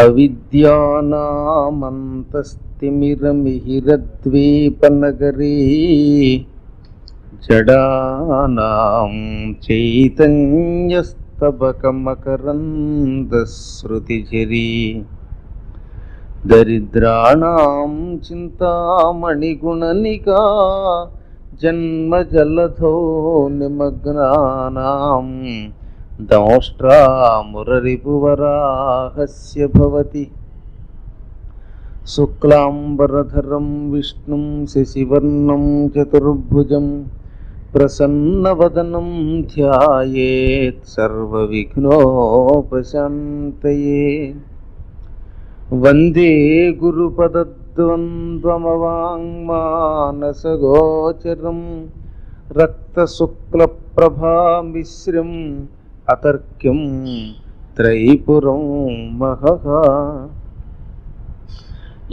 అవిద్యానామంతస్తిమిరమిహిరద్వీపనగరీ జడానాం చైతన్యస్తబకమకరందశ్రుతిఝరీ దరిద్రాణాం చింతామణిగుణనికా జన్మజలధో నిమగ్నానాం దంష్ట్రామురరిపువరాహస్య భవతి శుక్లాంబరధరం విష్ణుం శశివర్ణం చతుర్భుజం ప్రసన్నవదనం ధ్యాయేత్ సర్వవిఘ్నోపశాంతయే. వందే గురుపదద్వంద్వమవాంగ్మానసగోచరం రక్తశుక్లప్రభామిశ్రం అతర్క్యం త్రైపురం మహః.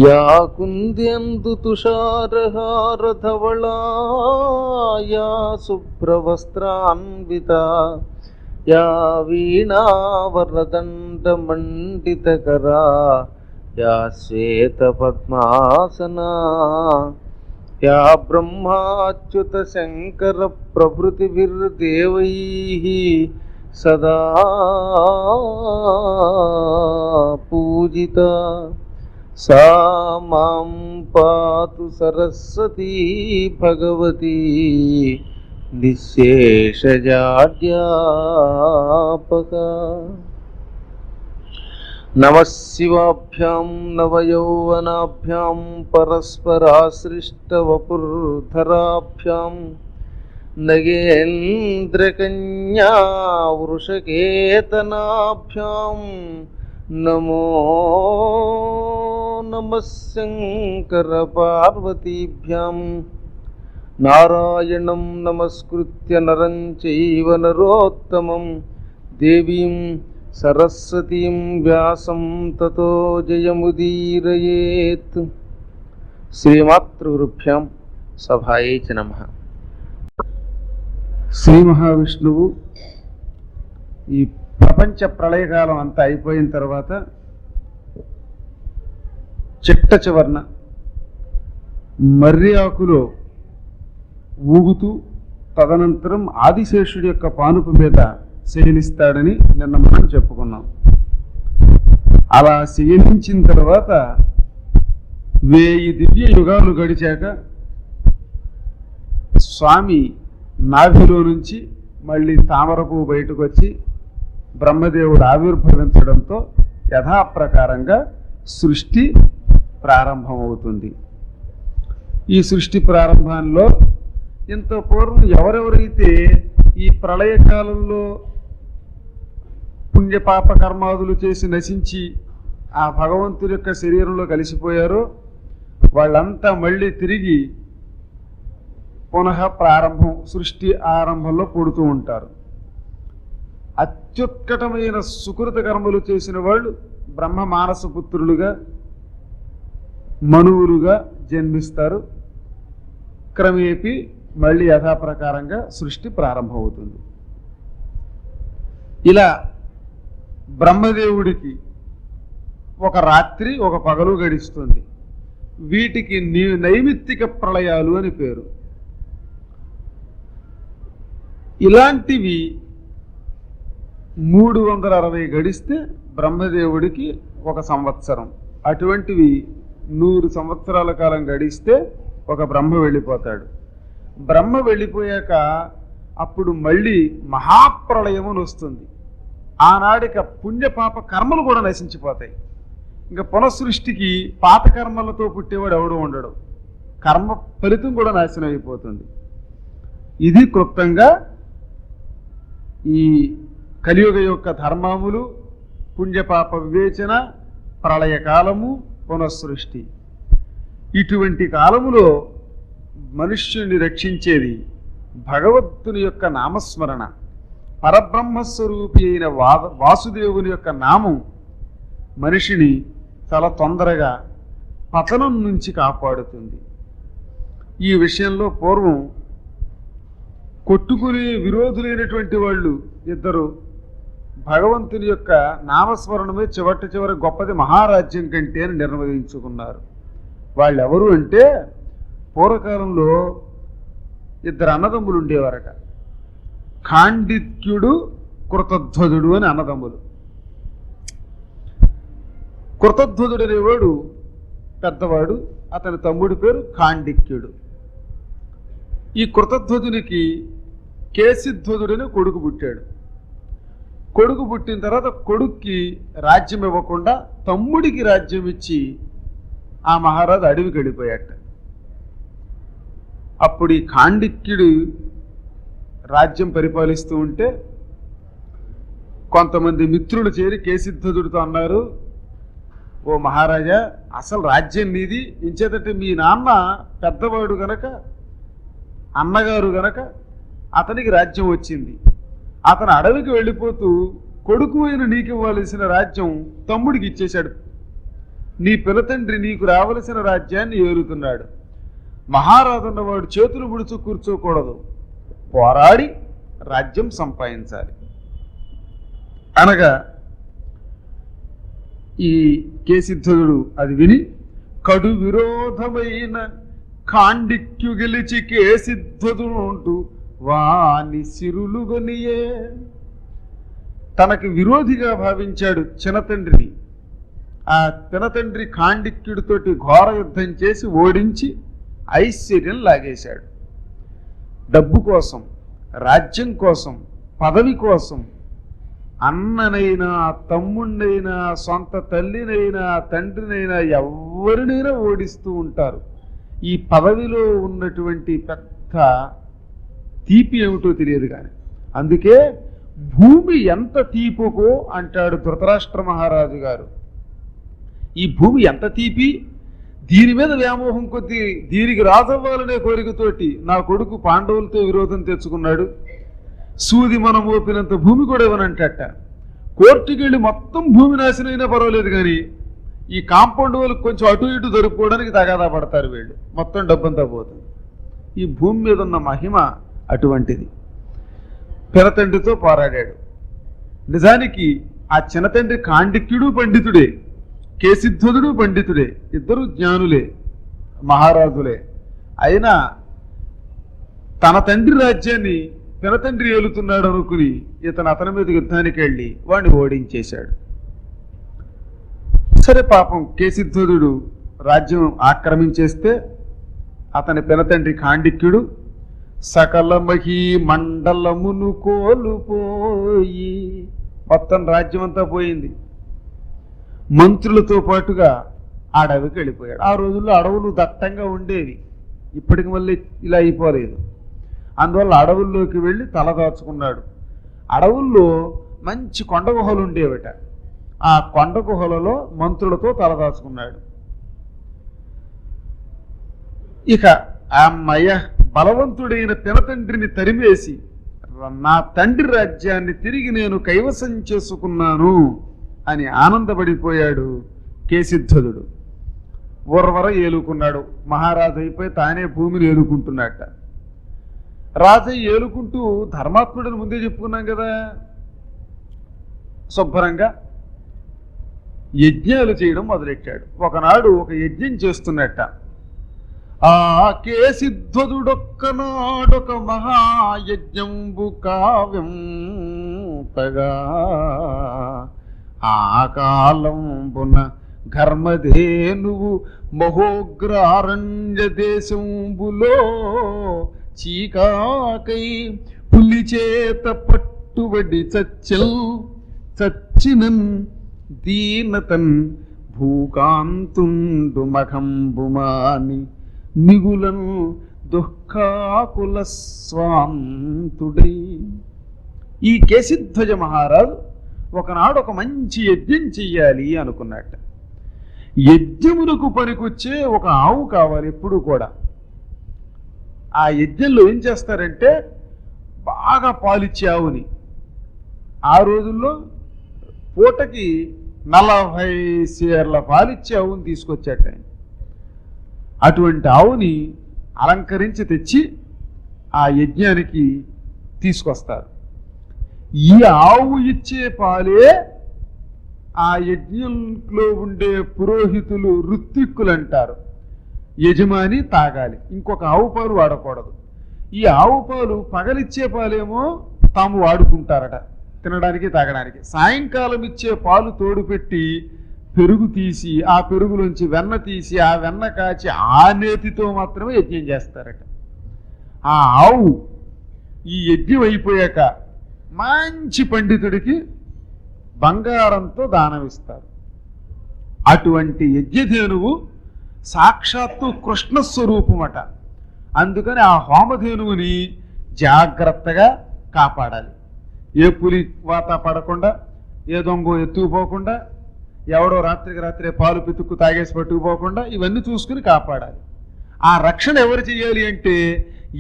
యా కుంద్యందు తుషారహారధవళా యా శుభ్రవస్త్రాన్వితా యా వీణావరదండమండితకరా యా శ్వేతపద్మాసనా యా బ్రహ్మాచ్యుత శంకర ప్రభృతిభిర్దేవైః సదా పూజితా సా మాం పాతు సరస్వతీ భగవతి నిశ్శేషజాడ్యాపక. నమః శివాభ్యాం నవయౌవనాభ్యాం పరస్పరాశ్రిష్టవపుర్ధరాభ్యాం నగేంద్రకన్యా వృషకేతనాభ్యాం నమో నమః శంకర పార్వతీభ్యాం. నారాయణం నమస్కృత్య నరం చైవ నరోత్తమం దేవీం సరస్వతీం వ్యాసం తతో జయముదీరయేత్. శ్రీమాతృగురుభ్యాం సభాయై చ నమః. శ్రీ మహావిష్ణువు ఈ ప్రపంచ ప్రళయకాలం అంతా అయిపోయిన తర్వాత చిట్ట చివర్ణ మర్రి ఆకులో ఊగుతూ తదనంతరం ఆదిశేషుడి యొక్క పానుపు మీద శయనిస్తాడని నిన్న మనం చెప్పుకున్నాం. అలా శయనించిన తర్వాత 1000 దివ్య యుగాలు గడిచాక స్వామి నాభిలో నుంచి మళ్ళీ తామర పువ్వు బయటకు వచ్చి బ్రహ్మదేవుడు ఆవిర్భవించడంతో యథాప్రకారంగా సృష్టి ప్రారంభమవుతుంది. ఈ సృష్టి ప్రారంభంలో ఇంత పూర్వం ఎవరెవరైతే ఈ ప్రళయకాలంలో పుణ్యపాప కర్మాదులు చేసి నశించి ఆ భగవంతుడి యొక్క శరీరంలో కలిసిపోయారో వాళ్ళంతా మళ్ళీ తిరిగి పునః ప్రారంభం సృష్టి ఆరంభంలో పుడుతూ ఉంటారు. అత్యుత్కటమైన సుకృత కర్మలు చేసిన వాళ్ళు బ్రహ్మ మానసపుత్రులుగా మనువులుగా జన్మిస్తారు. క్రమేపీ మళ్ళీ యథాప్రకారంగా సృష్టి ప్రారంభమవుతుంది. ఇలా బ్రహ్మదేవుడికి ఒక రాత్రి ఒక పగలు గడిస్తుంది. వీటికి నైమిత్తిక ప్రళయాలు అని పేరు. ఇలాంటివి 360 గడిస్తే బ్రహ్మదేవుడికి ఒక సంవత్సరం. అటువంటివి 100 సంవత్సరాల కాలం గడిస్తే ఒక బ్రహ్మ వెళ్ళిపోతాడు. బ్రహ్మ వెళ్ళిపోయాక అప్పుడు మళ్ళీ మహాప్రళయం అని వస్తుంది. ఆనాడిక పుణ్యపాప కర్మలు కూడా నశించిపోతాయి. ఇంకా పునఃసృష్టికి పాత కర్మలతో పుట్టేవాడు ఎవడు ఉండడు. కర్మ ఫలితం కూడా నాశనం అయిపోతుంది. ఇది క్లుప్తంగా ఈ కలియుగ యొక్క ధర్మములు, పుణ్యపాప వివేచన, ప్రళయకాలము, పునఃసృష్టి. ఇటువంటి కాలములో మనుష్యుని రక్షించేది భగవంతుని యొక్క నామస్మరణ. పరబ్రహ్మస్వరూపి అయిన వాసుదేవుని యొక్క నామం మనిషిని చాలా తొందరగా పతనం నుంచి కాపాడుతుంది. ఈ విషయంలో పూర్వం కొట్టుకునే విరోధులైనటువంటి వాళ్ళు ఇద్దరు భగవంతుని యొక్క నామస్మరణమే చివరి గొప్పది మహారాజ్యం కంటే అని నిర్ణయించుకున్నారు. వాళ్ళు ఎవరు అంటే, పూర్వకాలంలో ఇద్దరు అన్నదమ్ములు ఉండేవారట. ఖాండిత్యుడు, కృతధ్వజుడు అని అన్నదమ్ములు. కృతధ్వజుడు అనేవాడు పెద్దవాడు, అతని తమ్ముడి పేరు ఖాండిక్యుడు. ఈ కృతధ్వజునికి కేసిధ్వజుడని కొడుకు పుట్టాడు. కొడుకు పుట్టిన తర్వాత కొడుక్కి రాజ్యం ఇవ్వకుండా తమ్ముడికి రాజ్యం ఇచ్చి ఆ మహారాజు అడవికి వెళ్ళిపోయాట. అప్పుడు ఈ ఖాండిక్యుడు రాజ్యం పరిపాలిస్తూ ఉంటే కొంతమంది మిత్రులు చేరి కేసిధ్వజుడితో అన్నారు, ఓ మహారాజా, అసలు రాజ్యం నీది, ఇంచేతంటే మీ నాన్న పెద్దవాడు గనక, అన్నగారు గనక అతనికి రాజ్యం వచ్చింది. అతను అడవికి వెళ్ళిపోతూ కొడుకు అయిన నీకు ఇవ్వాల్సిన రాజ్యం తమ్ముడికి ఇచ్చేశాడు. నీ పినతండ్రి నీకు రావలసిన రాజ్యాన్ని ఏలుతున్నాడు. మహారాజు అన్నవాడు చేతులు ముడుచు కూర్చోకూడదు, పోరాడి రాజ్యం సంపాదించాలి అనగా ఈ కేసిధ్వజుడు అది విని కడు విరోధమైన ఖాండిక్యు గెలిచి కేసిధ్వజుడు వాని సిరులుగనియే. తనకి విరోధిగా భావించాడు చిన్నతండ్రిని. ఆ పినతండ్రి ఖాండిక్యుడితోటి ఘోర యుద్ధం చేసి ఓడించి ఐశ్వర్యం లాగేశాడు. డబ్బు కోసం, రాజ్యం కోసం, పదవి కోసం అన్ననైనా, తమ్ముణ్ణైనా, సొంత తల్లినైనా, తండ్రినైనా ఎవరినైనా ఓడిస్తూ ఉంటారు. ఈ పదవిలో ఉన్నటువంటి పెద్ద తీపి ఏమిటో తెలియదు కానీ. అందుకే భూమి ఎంత తీపుకో అంటాడు ధృతరాష్ట్ర మహారాజు గారు. ఈ భూమి ఎంత తీపి, దీని మీద వ్యామోహం కొద్దీ దీనికి రాజవ్వాలనే కోరికతోటి నా కొడుకు పాండవులతో విరోధం తెచ్చుకున్నాడు. సూది మనం ఓపినంత భూమి కూడా ఇవ్వనంటట. కోర్టుకి వెళ్ళి మొత్తం భూమి నాశనం అయినా పర్వాలేదు కానీ ఈ కాంపౌండ్ వాళ్ళకి కొంచెం అటు ఇటు దొరుకుకోవడానికి తగాదా పడతారు వీళ్ళు, మొత్తం డబ్బంతా పోతుంది. ఈ భూమి మీద ఉన్న మహిమ అటువంటిది. పినతండ్రితో పోరాడాడు. నిజానికి ఆ చిన్నతండ్రి ఖాండిక్యుడు పండితుడే, కేసిధ్వజుడు పండితుడే, ఇద్దరు జ్ఞానులే, మహారాజులే. అయినా తన తండ్రి రాజ్యాన్ని పినతండ్రి ఏలుతున్నాడు అనుకుని ఇతను అతని మీద యుద్ధానికి వెళ్ళి వాడిని ఓడించేశాడు. సరే, పాపం కేసిధ్వజుడు రాజ్యం ఆక్రమించేస్తే అతని పినతండ్రి ఖాండిక్యుడు సకల మహీ మండలమును కోల్పోయి, మొత్తం రాజ్యం అంతా పోయింది, మంత్రులతో పాటుగా అడవికి వెళ్ళిపోయాడు. ఆ రోజుల్లో అడవులు దట్టంగా ఉండేవి, ఇప్పటికి మళ్ళీ ఇలా అయిపోలేదు. అందువల్ల అడవుల్లోకి వెళ్ళి తలదాచుకున్నాడు. అడవుల్లో మంచి కొండ గుహలు ఉండేవట. ఆ కొండ గుహలలో మంత్రులతో తలదాచుకున్నాడు. ఇక అమ్మయ్య, బలవంతుడైన పినతండ్రిని తరిమేసి నా తండ్రి రాజ్యాన్ని తిరిగి నేను కైవసం చేసుకున్నాను అని ఆనందపడిపోయాడు కేసిధ్వజుడు. ఊర్వర ఏలుకున్నాడు. మహారాజు అయిపోయి తానే భూమిని ఏలుకుంటున్నట్ట. రాజయ్య ఏలుకుంటూ ధర్మాత్ముడిని ముందే చెప్పుకున్నాం కదా, శుభ్రంగా యజ్ఞాలు చేయడం మొదలెట్టాడు. ఒకనాడు ఒక యజ్ఞం చేస్తున్నట్ట. ఆ కేసిధ్వజుడొక్కనాడొక మహాయజ్ఞంబు కావ్యం పగా ఆ కాలంబున ఘర్మధేనువు మహోగ్రారణ్య దేశంబులో చీకాకై పులి చేత పట్టుబడి చచ్చినన్ దీనతన్ భూకాంతుండు మఖంబుమాని మిగులను దుఃఖాకుల స్వాంతుడై. ఈ కేశిధ్వజ మహారాజు ఒకనాడు ఒక మంచి యజ్ఞం చెయ్యాలి అనుకున్నట్ట. యజ్ఞమునకు పనికొచ్చే ఒక ఆవు కావాలి ఎప్పుడు కూడా. ఆ యజ్ఞంలో ఏం చేస్తారంటే బాగా పాలిచ్చే ఆవుని, ఆ రోజుల్లో పూటకి 40 సేర్ల పాలిచ్చే ఆవుని తీసుకొచ్చాట ఆయన. అటువంటి ఆవుని అలంకరించి తెచ్చి ఆ యజ్ఞానికి తీసుకొస్తారు. ఈ ఆవు ఇచ్చే పాలే ఆ యజ్ఞంలో ఉండే పురోహితులు ఋత్విక్కులు అంటారు. యజమాని తాగాలి, ఇంకొక ఆవు పాలు వాడకూడదు. ఈ ఆవు పాలు పగలిచ్చే పాలేమో తాము వాడుకుంటారట తినడానికి తాగడానికి. సాయంకాలం ఇచ్చే పాలు తోడు పెట్టి పెరుగు తీసి ఆ పెరుగులోంచి వెన్న తీసి ఆ వెన్న కాచి ఆ నేతితో మాత్రమే యజ్ఞం చేస్తారట. ఆ ఆవు ఈ యజ్ఞం అయిపోయాక మంచి పండితుడికి బంగారంతో దానమిస్తారు. అటువంటి యజ్ఞధేనువు సాక్షాత్తు కృష్ణస్వరూపమట. అందుకని ఆ హోమధేనువుని జాగ్రత్తగా కాపాడాలి. ఏ పులి వాత పడకుండా, ఏ దొంగ ఎత్తుకుపోకుండా, ఎవడో రాత్రికి రాత్రే పాలు పితుక్కు తాగేసి పట్టుకుపోకుండా ఇవన్నీ చూసుకుని కాపాడాలి. ఆ రక్షణ ఎవరు చేయాలి అంటే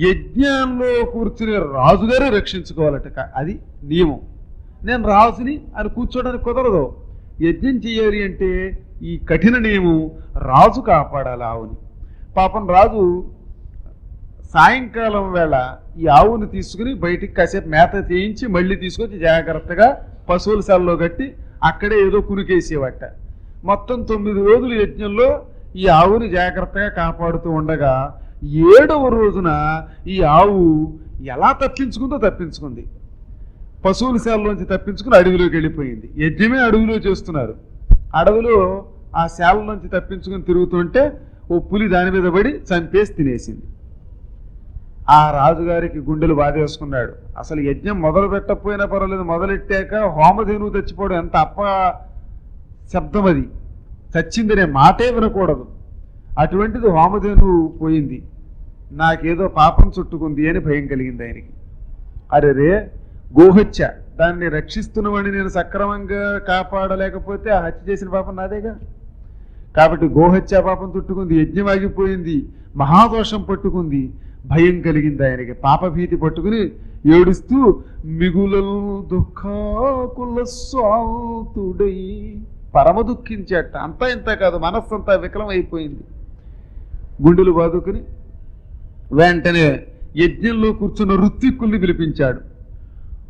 యజ్ఞంలో కూర్చునే రాజుగారే రక్షించుకోవాలట. అది నియమం. నేను రాజుని అని కూర్చోడానికి కుదరదు. యజ్ఞం చేయాలి అంటే ఈ కఠిన నియమం రాజు కాపాడాలి ఆవుని. పాపం రాజు సాయంకాలం వేళ ఈ ఆవుని తీసుకుని బయటికి కాసేపు మేత చేయించి మళ్ళీ తీసుకొచ్చి జాగ్రత్తగా పశువుల శాలలో కట్టి అక్కడే ఏదో కునికేసేవట. మొత్తం 9 రోజులు యజ్ఞంలో ఈ ఆవుని జాగ్రత్తగా కాపాడుతూ ఉండగా 7వ రోజున ఈ ఆవు ఎలా తప్పించుకుంది. పశువుల శాలలోంచి తప్పించుకుని అడవిలోకి వెళ్ళిపోయింది. యజ్ఞమే అడవిలో చేస్తున్నారు. అడవిలో ఆ శాలలోంచి తప్పించుకుని తిరుగుతుంటే ఓ పులి దాని మీద పడి చంపేసి తినేసింది. ఆ రాజుగారికి గుండెలు బాధేసుకున్నాడు. అసలు యజ్ఞం మొదలు పెట్టకపోయినా పర్వాలేదు, మొదలెట్టాక హోమధేనువు చచ్చిపోవడం ఎంత శబ్దం అది. చచ్చిందనే మాటే వినకూడదు. అటువంటిది హోమధేనువు పోయింది. నాకేదో పాపం చుట్టుకుంది అని భయం కలిగింది ఆయనకి. అరే గోహత్య, దాన్ని రక్షిస్తున్నవాడిని నేను సక్రమంగా కాపాడలేకపోతే ఆ హత్య చేసిన పాపం నాదేగా. కాబట్టి గోహత్య పాపం చుట్టుకుంది, యజ్ఞం ఆగిపోయింది, మహాదోషం పట్టుకుంది. భయం కలిగింది ఆయనకి. పాపభీతి పట్టుకుని ఏడుస్తూ మిగులలు దుఃఖాకుల స్వాతుడై పరమ దుఃఖించేట. అంతా ఇంత కాదు, మనస్సంతా వికలం అయిపోయింది. గుండెలు బాదుకుని వెంటనే యజ్ఞంలో కూర్చున్న ఋత్విక్కుల్ని పిలిపించాడు.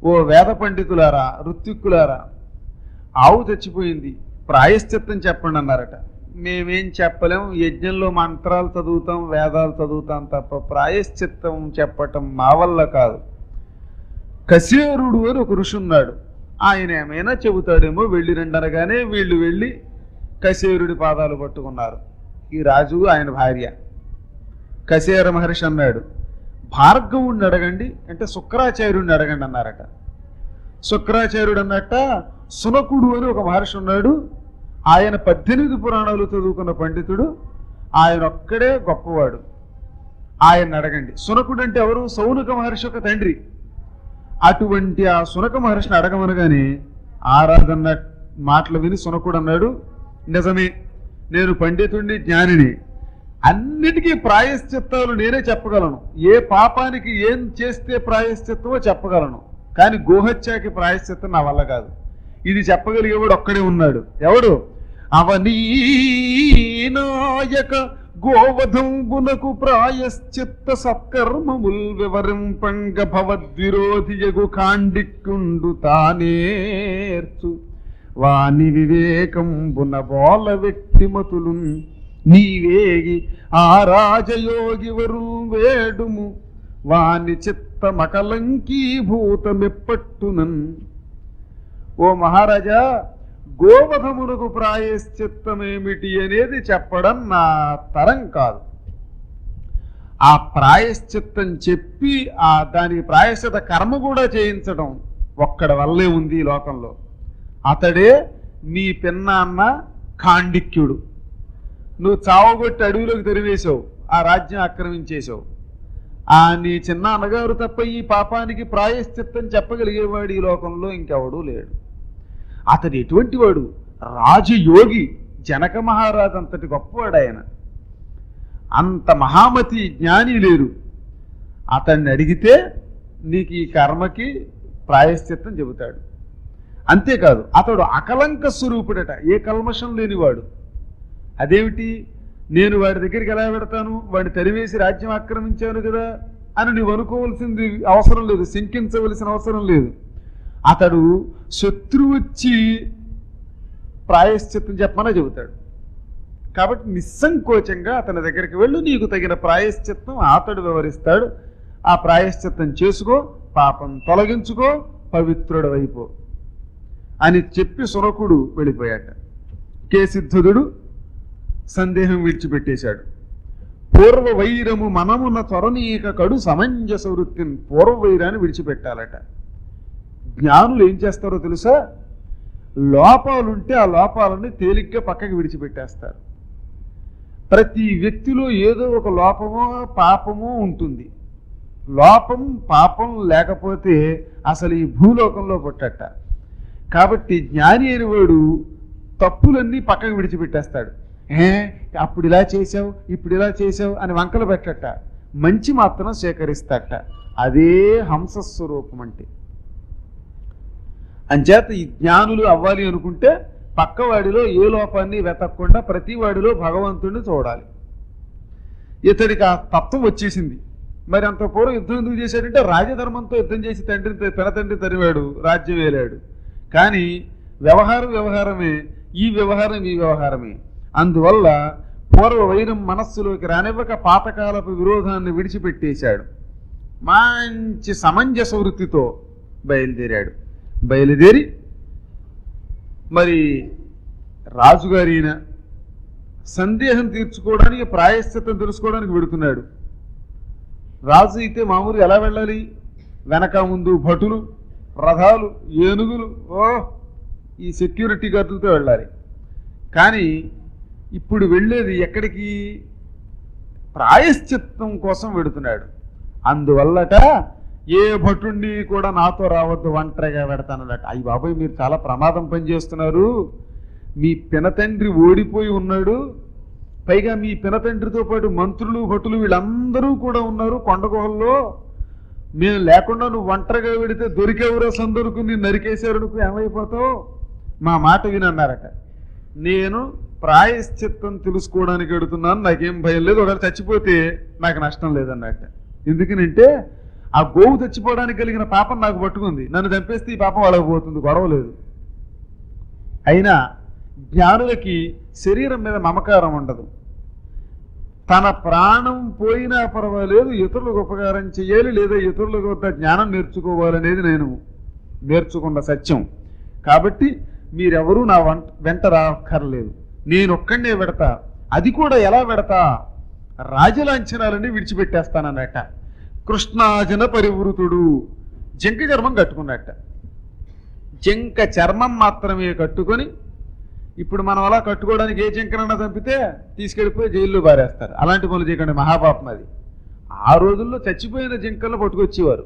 ఓ వేద పండితులారా, ఋత్విక్కులారా, ఆవు చచ్చిపోయింది, ప్రాయశ్చిత్తం చెప్పండి అన్నారట. మేమేం చెప్పలేం, యజ్ఞంలో మంత్రాలు చదువుతాం, వేదాలు చదువుతాం తప్ప ప్రాయశ్చిత్తం చెప్పటం మా వల్ల కాదు. కశేరుడు అని ఒక ఋషి ఉన్నాడు, ఆయన ఏమైనా చెబుతాడేమో, వెళ్ళి రండి అనగానే వీళ్ళు వెళ్ళి కశేరుడి పాదాలు పట్టుకున్నారు. ఈ రాజు ఆయన భార్య. కశేర మహర్షి అన్నాడు, భార్గవుడిని అడగండి అంటే శుక్రాచార్యుడిని అడగండి అన్నారట. శుక్రాచార్యుడు అన్నట్ట సునకుడు అని ఒక మహర్షి ఉన్నాడు. ఆయన 18 పురాణాలు చదువుకున్న పండితుడు. ఆయన ఒక్కడే గొప్పవాడు. ఆయన అడగండి. సునకుడు అంటే ఎవరు? సౌనక మహర్షి యొక్క తండ్రి. అటువంటి ఆ సునక మహర్షిని అడగమనగానే ఆరాధన మాటలు విని సునకుడు అన్నాడు, నిజమే, నేను పండితుడిని, జ్ఞానిని, అన్నిటికీ ప్రాయశ్చిత్తాలు నేనే చెప్పగలను. ఏ పాపానికి ఏం చేస్తే ప్రాయశ్చిత్తమో చెప్పగలను, కానీ గోహత్యాకి ప్రాయశ్చిత్తం నా వల్ల కాదు. ఇది చెప్పగలిగేవాడు ఒక్కడే ఉన్నాడు. ఎవడు? అవనీనాయక గోవధంబునకు ప్రాయశ్చిత్త సత్కర్మముల్ వివరింపంగ భవద్విరోధియగు కాండిక్కుండు తానేర్చు వాని వివేకంబున బోల వ్యక్తిమతులు నీవేగి ఆ రాజయోగి వరుల్ వేడుము వాని చిత్త మకలంకీభూతమెప్పట్టునన్. ఓ మహారాజా, గోవధమునకు ప్రాయశ్చిత్తమేమిటి అనేది చెప్పడం నా తరం కాదు. ఆ ప్రాయశ్చిత్తం చెప్పి దానికి ప్రాయశ్చిత కర్మ కూడా చేయించడం ఒక్కడి వల్లే ఉంది ఈ లోకంలో. అతడే నీ పిన్నాన్న ఖాండిక్యుడు. నువ్వు చావగొట్టి అడవిలోకి తెరివేశావు, ఆ రాజ్యం ఆక్రమించేశావు. నీ చిన్న అన్నగారు తప్ప ఈ పాపానికి ప్రాయశ్చిత్తం చెప్పగలిగేవాడు ఈ లోకంలో ఇంకెవడూ లేడు. అతడు ఎటువంటి వాడు? రాజయోగి, జనక మహారాజు అంతటి గొప్పవాడు ఆయన. అంత మహామతి జ్ఞాని లేరు. అతన్ని అడిగితే నీకు ఈ కర్మకి ప్రాయశ్చిత్తం చెబుతాడు. అంతేకాదు అతడు అకలంక స్వరూపుడట, ఏ కల్మషం లేనివాడు. అదేమిటి, నేను వాడి దగ్గరికి ఎలా పెడతాను, వాడిని తరివేసి రాజ్యం ఆక్రమించాను కదా అని నువ్వు అనుకోవాల్సింది అవసరం లేదు, శంకించవలసిన అవసరం లేదు. అతడు శత్రువు వచ్చి ప్రాయశ్చిత్తం చెప్పమని చెబుతాడు. కాబట్టి నిస్సంకోచంగా అతని దగ్గరికి వెళ్ళు, నీకు తగిన ప్రాయశ్చిత్తం అతడు వివరిస్తాడు. ఆ ప్రాయశ్చిత్తం చేసుకో, పాపం తొలగించుకో, పవిత్రుడు అయిపో అని చెప్పి సునకుడు వెళ్ళిపోయాట. కేసిద్ధుడు సందేహం విడిచిపెట్టేశాడు. పూర్వ వైరము మనమున త్వరణీక కడు సమంజస వృత్తిని, పూర్వ వైరాన్ని విడిచిపెట్టాలట. జ్ఞానులు ఏం చేస్తారో తెలుసా, లోపాలుంటే ఆ లోపాలని తేలిగ్గా పక్కకి విడిచిపెట్టేస్తారు. ప్రతి వ్యక్తిలో ఏదో ఒక లోపమో పాపమో ఉంటుంది. లోపం పాపం లేకపోతే అసలు ఈ భూలోకంలో పుట్టట. కాబట్టి జ్ఞాని అయిన వాడు తప్పులన్నీ పక్కకు విడిచిపెట్టేస్తాడు. అప్పుడు ఇలా చేసావు, ఇప్పుడు ఇలా చేసావు అని వంకలు పెట్టట, మంచి మాత్రం సేకరిస్తాట. అదే హంసస్వరూపం అంటే. అంచేత ఈ జ్ఞానులు అవ్వాలి అనుకుంటే పక్కవాడిలో ఏ లోపాన్ని వెతకకుండా ప్రతి వాడిలో భగవంతుడిని చూడాలి. ఇతడికి ఆ తత్వం వచ్చేసింది. మరి అంత పూర్వం యుద్ధం ఎందుకు చేశాడంటే రాజధర్మంతో యుద్ధం చేసి పెనతండ్రి తరివాడు, రాజ్యం వేలాడు. కానీ వ్యవహారం వ్యవహారమే, ఈ వ్యవహారమే. అందువల్ల పూర్వ వైరం మనస్సులోకి రానివ్వక పాతకాలపు విరోధాన్ని విడిచిపెట్టేశాడు. మంచి సమంజస వృత్తితో బయలుదేరాడు. బయలుదేరి మరి రాజుగారిన సందేహం తీర్చుకోవడానికి, ప్రాయశ్చిత్తం తెలుసుకోవడానికి వెడుతున్నాడు. రాజు అయితే మామూలు ఎలా వెళ్ళాలి, వెనక ముందు భటులు, రథాలు, ఏనుగులు, ఈ సెక్యూరిటీ గార్డులతో వెళ్ళాలి. కానీ ఇప్పుడు వెళ్ళేది ఎక్కడికి, ప్రాయశ్చిత్తం కోసం వెడుతున్నాడు. అందువల్లట ఏ భటుణ్ణి కూడా నాతో రావద్దు, ఒంటరిగా పెడతానన్నట. అయ్యి బాబాయ్, మీరు చాలా ప్రమాదం పనిచేస్తున్నారు. మీ పినతండ్రి ఓడిపోయి ఉన్నాడు, పైగా మీ పినతండ్రితో పాటు మంత్రులు భటులు వీళ్ళందరూ కూడా ఉన్నారు కొండగుహల్లో. మేము లేకుండా నువ్వు ఒంటరిగా వెడితే దొరికేవరో సందరుకు నేను నరికేశారు, నువ్వు ఏమైపోతావు, మా మాట వినన్నారట. నేను ప్రాయశ్చిత్తం తెలుసుకోవడానికి వెడుతున్నాను, నాకేం భయం లేదు, ఒకవేళ చచ్చిపోతే నాకు నష్టం లేదన్నట్ట. ఎందుకనంటే ఆ గోవు చచ్చిపోవడానికి కలిగిన పాపం నాకు పట్టుకుంది, నన్ను చంపేస్తే ఈ పాపం వాళ్ళకి పోతుంది, గొడవ లేదు. అయినా జ్ఞానులకి శరీరం మీద మమకారం ఉండదు. తన ప్రాణం పోయినా పర్వాలేదు, ఇతరులకు ఉపకారం చేయాలి, లేదా ఇతరుల వద్ద జ్ఞానం నేర్చుకోవాలనేది నేను నేర్చుకున్న సత్యం. కాబట్టి మీరెవరూ నా వెంట రాక్కర్లేదు, నేను ఒక్కడే పెడతా. అది కూడా ఎలా పెడతా, రాజలాంఛనాలన్నీ విడిచిపెట్టేస్తానన్నట. కృష్ణాజన పరివృతుడు, జింక చర్మం కట్టుకున్నట్ట. జింక చర్మం మాత్రమే కట్టుకొని, ఇప్పుడు మనం అలా కట్టుకోవడానికి ఏ జింకనన్నా చంపితే తీసుకెళ్ళిపోయి జైల్లో బారేస్తారు. అలాంటి పనులు చేయకండి, మహాపాపం అది. ఆ రోజుల్లో చచ్చిపోయిన జింకలను పట్టుకొచ్చేవారు,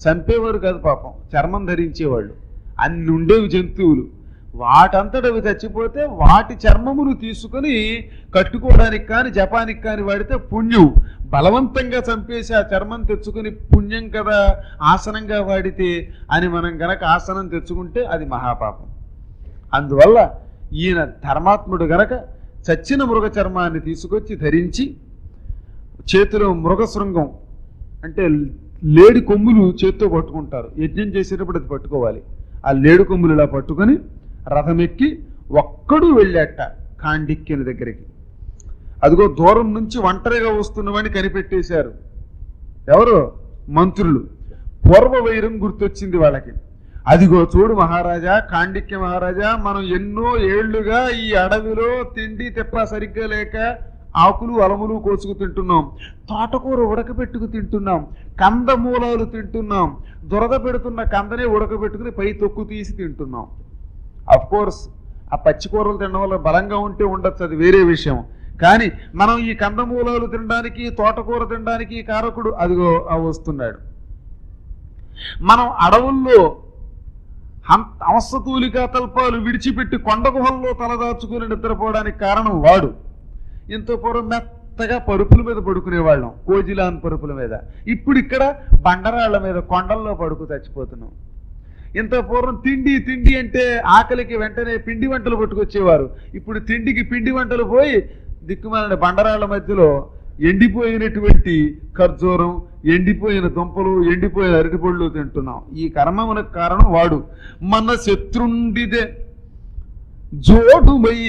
చంపేవారు కాదు పాపం, చర్మం ధరించేవాళ్ళు. అన్ని ఉండేవి జంతువులు, వాటంతటవి చచ్చిపోతే వాటి చర్మమును తీసుకుని కట్టుకోవడానికి కానీ జపానికి కానీ వాడితే పుణ్యం. బలవంతంగా చంపేసి ఆ చర్మం తెచ్చుకుని పుణ్యం కదా ఆసనంగా వాడితే అని మనం గనక ఆసనం తెచ్చుకుంటే అది మహాపాపం. అందువల్ల ఈయన ధర్మాత్ముడు గనక చచ్చిన మృగ చర్మాన్ని తీసుకొచ్చి ధరించి, చేతిలో మృగశృంగం అంటే లేడి కొమ్ములు చేత్తో పట్టుకుంటారు, యజ్ఞం చేసేటప్పుడు అది పట్టుకోవాలి. ఆ లేడు కొమ్ములు ఇలా పట్టుకొని రథమెక్కి ఒక్కడు వెళ్ళాట కాండిక్యుని దగ్గరికి. అదిగో దూరం నుంచి ఒంటరిగా వస్తున్నవాడిని కనిపెట్టేశారు. ఎవరు? మంత్రులు. పూర్వ వైరం గుర్తొచ్చింది వాళ్ళకి. అదిగో చూడు మహారాజా, కాండిక్య మహారాజా, మనం ఎన్నో ఏళ్లుగా ఈ అడవిలో తిండి తెప్ప సరిగ్గా లేక ఆకులు అలములు కోసుకు తింటున్నాం, తోటకూర ఉడకబెట్టుకు తింటున్నాం, కందమూలాలు తింటున్నాం, దురద పెడుతున్న కందనే ఉడకబెట్టుకుని పై తొక్కు తీసి తింటున్నాం. అఫ్ కోర్స్ ఆ పచ్చికూరలు తినడం వల్ల బలంగా ఉంటే ఉండొచ్చు, అది వేరే విషయం. కానీ మనం ఈ కందమూలాలు తినడానికి, తోటకూర తినడానికి కారకుడు అదిగో వస్తున్నాడు. మనం అడవుల్లో హంసతూలికా తల్పాలు విడిచిపెట్టి కొండ గుహల్లో తలదాచుకుని నిద్రపోవడానికి కారణం వాడు. ఇంత పూర్వం మెత్తగా పరుపుల మీద పడుకునేవాళ్ళం, కోజిలాన్ పరుపుల మీద. ఇప్పుడు ఇక్కడ బండరాళ్ల మీద కొండల్లో పడుకు చచ్చిపోతున్నాం. ఇంత పూర్వం తిండి తిండి అంటే ఆకలికి వెంటనే పిండి వంటలు పట్టుకొచ్చేవారు. ఇప్పుడు తిండికి పిండి వంటలు పోయి దిక్కుమాలిన బండరాళ్ల మధ్యలో ఎండిపోయినటువంటి ఖర్జూరం, ఎండిపోయిన దుంపలు, ఎండిపోయిన అరటిపళ్ళు తింటున్నాం. ఈ కర్మమునకు కారణం వాడు. మన శత్రుండిదే జోడుమై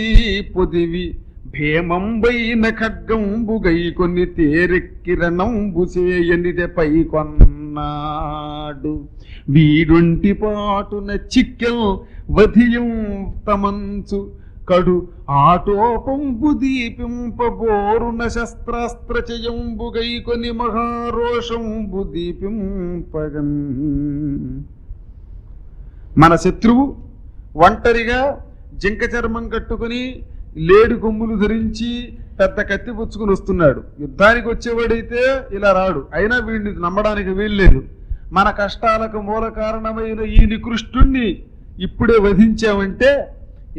పొదివి భేమంబైన ఖడ్గంబుగై కొన్ని తేరెక్కిరణంబు చేయనిదే పై కొన్నాడు. వీడుంటి పాటున చిక్కెల్ వధియం తమంచు కడు ఆటోపంబు దీపింపబోరున శస్త్రాస్త్ర చేయంబుగై కొని మహారోషంబు దీపింపగన్. మన శత్రువు ఒంటరిగా జింక చర్మం కట్టుకుని, లేడు కొమ్ములు ధరించి, పెద్ద కత్తి పుచ్చుకుని వస్తున్నాడు. యుద్ధానికి వచ్చేవాడైతే ఇలా రాడు. అయినా వీడిని నమ్మడానికి వీల్లేదు. మన కష్టాలకు మూల కారణమైన ఈ నికృష్టుణ్ణి ఇప్పుడే వధించామంటే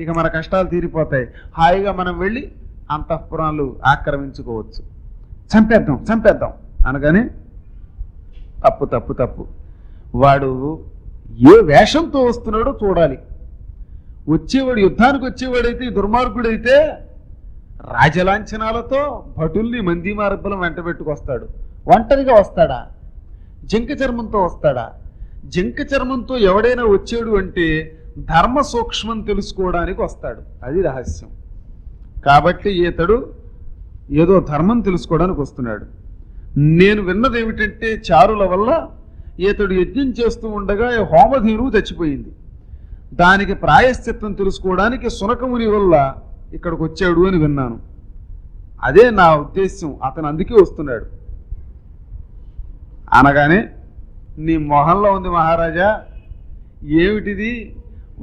ఇక మన కష్టాలు తీరిపోతాయి. హాయిగా మనం వెళ్ళి అంతఃపురాలు ఆక్రమించుకోవచ్చు. చంపేద్దాం చంపేద్దాం అనగానే తప్పు తప్పు తప్పు. వాడు ఏ వేషంతో వస్తున్నాడో చూడాలి. వచ్చేవాడు, యుద్ధానికి వచ్చేవాడైతే, దుర్మార్గుడైతే రాజలాంఛనాలతో భటుల్ని మంది మార్గం వెంట పెట్టుకొస్తాడు. ఒంటరిగా వస్తాడా? జింక చర్మంతో వస్తాడా? జింక చర్మంతో ఎవడైనా వచ్చాడు అంటే ధర్మ సూక్ష్మం తెలుసుకోవడానికి వస్తాడు. అది రహస్యం. కాబట్టి ఈతడు ఏదో ధర్మం తెలుసుకోవడానికి వస్తున్నాడు. నేను విన్నది ఏమిటంటే, చారుల వల్ల ఈతడు యజ్ఞం చేస్తూ ఉండగా హోమధీరువు చచ్చిపోయింది. దానికి ప్రాయశ్చిత్తం తెలుసుకోవడానికి సునకముని వల్ల ఇక్కడికి వచ్చాడు అని విన్నాను. అదే నా ఉద్దేశ్యం. అతను అందుకే వస్తున్నాడు అనగానే, నీ మొహంలో ఉంది మహారాజా, ఏమిటిది?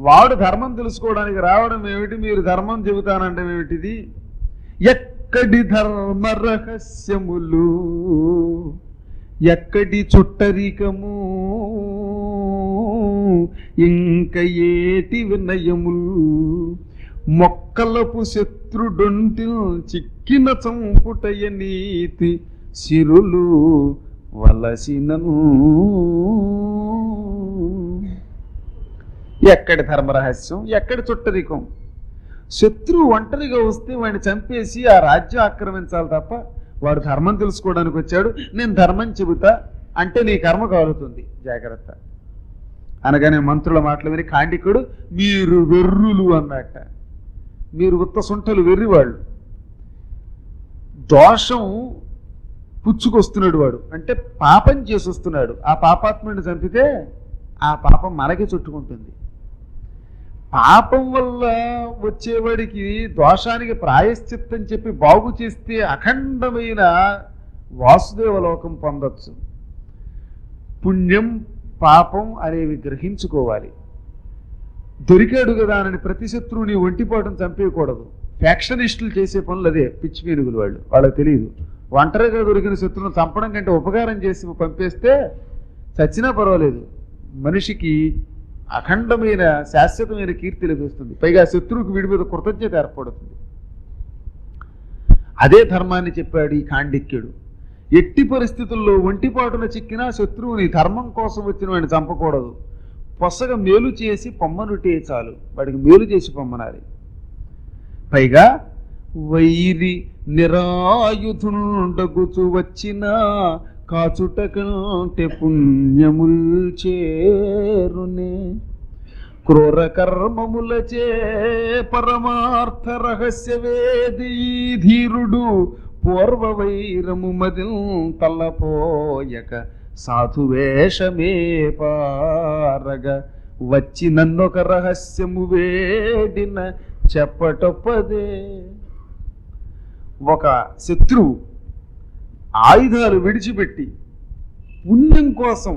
వాడు ధర్మం తెలుసుకోవడానికి రావడం ఏమిటి? మీరు ధర్మం చెబుతానంటే ఏమిటిది? ఎక్కడి ధర్మ రహస్యములు, ఎక్కడి చుట్టరికము, ఇంక ఏటి వినయములు, మొక్కలపు శత్రుడొంటి చిక్కిన చంపుటయ నీతి సిరులు వలసినను. ఎక్కడి ధర్మరహస్యం, ఎక్కడి చుట్టరికం? శత్రువు ఒంటరిగా వస్తే వాడిని చంపేసి ఆ రాజ్యం ఆక్రమించాలి తప్ప, వాడు ధర్మం తెలుసుకోవడానికి వచ్చాడు, నేను ధర్మం చెబుతా అంటే నీ కర్మ కాలుతుంది, జాగ్రత్త అనగానే మంత్రుల మాటలు విని ఖాండికుడు, మీరు వెర్రులు అన్నట్ట. మీరు ఉత్త సుంటలు, వెర్రివాళ్ళు. దోషం పుచ్చుకొస్తున్నాడు వాడు, అంటే పాపం చేసి వస్తున్నాడు. ఆ పాపాత్ముడిని చంపితే ఆ పాపం మనకి చుట్టుకుంటుంది. పాపం వల్ల వచ్చేవాడికి దోషానికి ప్రాయశ్చిత్తం చెప్పి బాగు చేస్తే అఖండమైన వాసుదేవ లోకం పొందొచ్చు. పుణ్యం పాపం అనేవి గ్రహించుకోవాలి. దొరికాడు కదా అని ప్రతి శత్రువుని ఒంటిపాటును చంపేయకూడదు. ఫ్యాక్షనిస్టులు చేసే పనులు అదే, పిచ్చి పీనుగులు వాళ్ళు, వాళ్ళకి తెలియదు. ఒంటరిగా దొరికిన శత్రువును చంపడం కంటే ఉపకారం చేసి పంపేస్తే చచ్చినా పర్వాలేదు, మనిషికి అఖండమైన శాశ్వతమైన కీర్తి లభిస్తుంది. పైగా శత్రువుకి వీడి మీద కృతజ్ఞత ఏర్పడుతుంది. అదే ధర్మాన్ని చెప్పాడు ఈ ఖాండిక్యుడు. ఎట్టి పరిస్థితుల్లో ఒంటిపాటున చిక్కినా శత్రువుని ధర్మం కోసం వచ్చిన వాడిని చంపకూడదు. పొసగా మేలు చేసి పొమ్మనుటే చాలు, వాడికి మేలు చేసి పొమ్మనాలి. పైగా వైరి నిరాయుధుండగుచు వచ్చిన కాచుట కంటే పుణ్యముల్ చేరునే, క్రూర కర్మములచే పరమార్థ రహస్యవేది ధీరుడు పూర్వ వైరము మదిల్ తల్లపోయక సాధువేషమే పారగ వచ్చి నన్నొక రహస్యము వేడిన చెప్పటొప్పదే. ఒక శత్రువు ఆయుధాలు విడిచిపెట్టి పుణ్యం కోసం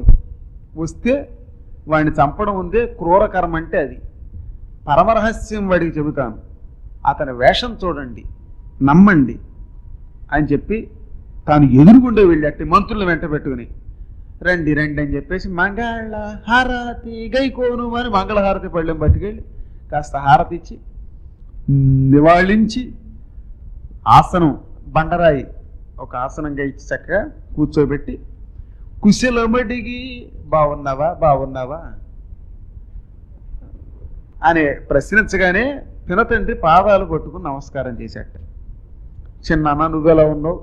వస్తే వాడిని చంపడం ఉందే క్రూర కర్మ అంటే అది. పరమరహస్యం వాడికి చెబుతాను. అతని వేషం చూడండి, నమ్మండి అని చెప్పి తాను ఎదురుగుండా వెళ్ళి మంత్రులు వెంట పెట్టుకుని రండి రండి అని చెప్పేసి మంగళ హారతి గైకోను అని మంగళహారతి పళ్ళెం పట్టుకెళ్ళి కాస్త హారతి ఇచ్చి నివాళించి ఆసనం బండరాయి ఒక ఆసనంగా ఇచ్చి చక్కగా కూర్చోబెట్టి కుశలమడిగి బాగున్నావా బాగున్నావా అని ప్రశ్నించగానే పినతండ్రి పాదాలు పట్టుకుని నమస్కారం చేశాట. చిన్న నువ్వు ఎలా ఉన్నావు,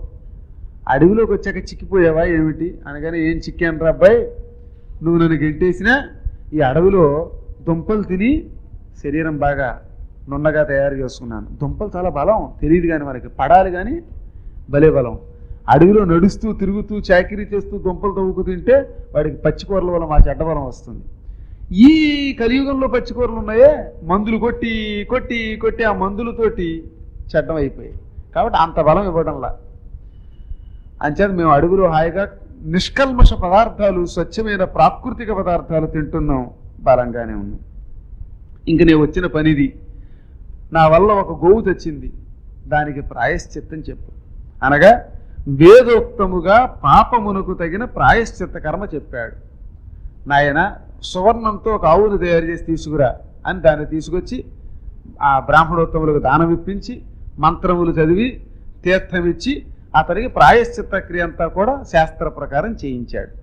అడవిలోకి వచ్చాక చిక్కిపోయావా ఏమిటి అనగానే ఏం చిక్కాను రా అబ్బాయి, నువ్వు నన్ను గెంటేసినా ఈ అడవిలో దుంపలు తిని శరీరం బాగా నున్నగా తయారు చేసుకున్నాను. దుంపలు చాలా బలం, తెలియదు కానీ మనకి పడాలి కానీ భలే బలం. అడవిలో నడుస్తూ తిరుగుతూ చాకిరీ చేస్తూ దుంపలు తవ్వుకు తింటే వాడికి పచ్చికూరల వల్ల మా చెడ్డ బలం వస్తుంది. ఈ కలియుగంలో పచ్చికూరలు ఉన్నాయే మందులు కొట్టి కొట్టి కొట్టి ఆ మందులతోటి చెడ్డం అయిపోయాయి. కాబట్టి అంత బలం ఇవ్వడంలా. అంచేత మేము అడవిలో హాయిగా నిష్కల్మష పదార్థాలు స్వచ్ఛమైన ప్రాకృతిక పదార్థాలు తింటున్నాం, బలంగానే ఉన్నాం. ఇంక నేను వచ్చిన పనిది, నా వల్ల ఒక గోవు తెచ్చింది, దానికి ప్రాయశ్చిత్తం చెప్పు అనగా వేదోక్తముగా పాపమునకు తగిన ప్రాయశ్చిత్త కర్మ చెప్పాడు. నాయన సువర్ణంతో ఒక ఆవును తయారు చేసి తీసుకురా అని దాన్ని తీసుకొచ్చి ఆ బ్రాహ్మణోత్తములకు దానం ఇప్పించి మంత్రములు చదివి తీర్థమిచ్చి అతనికి ప్రాయశ్చిత్త క్రియ అంతా కూడా శాస్త్ర ప్రకారం చేయించాడు.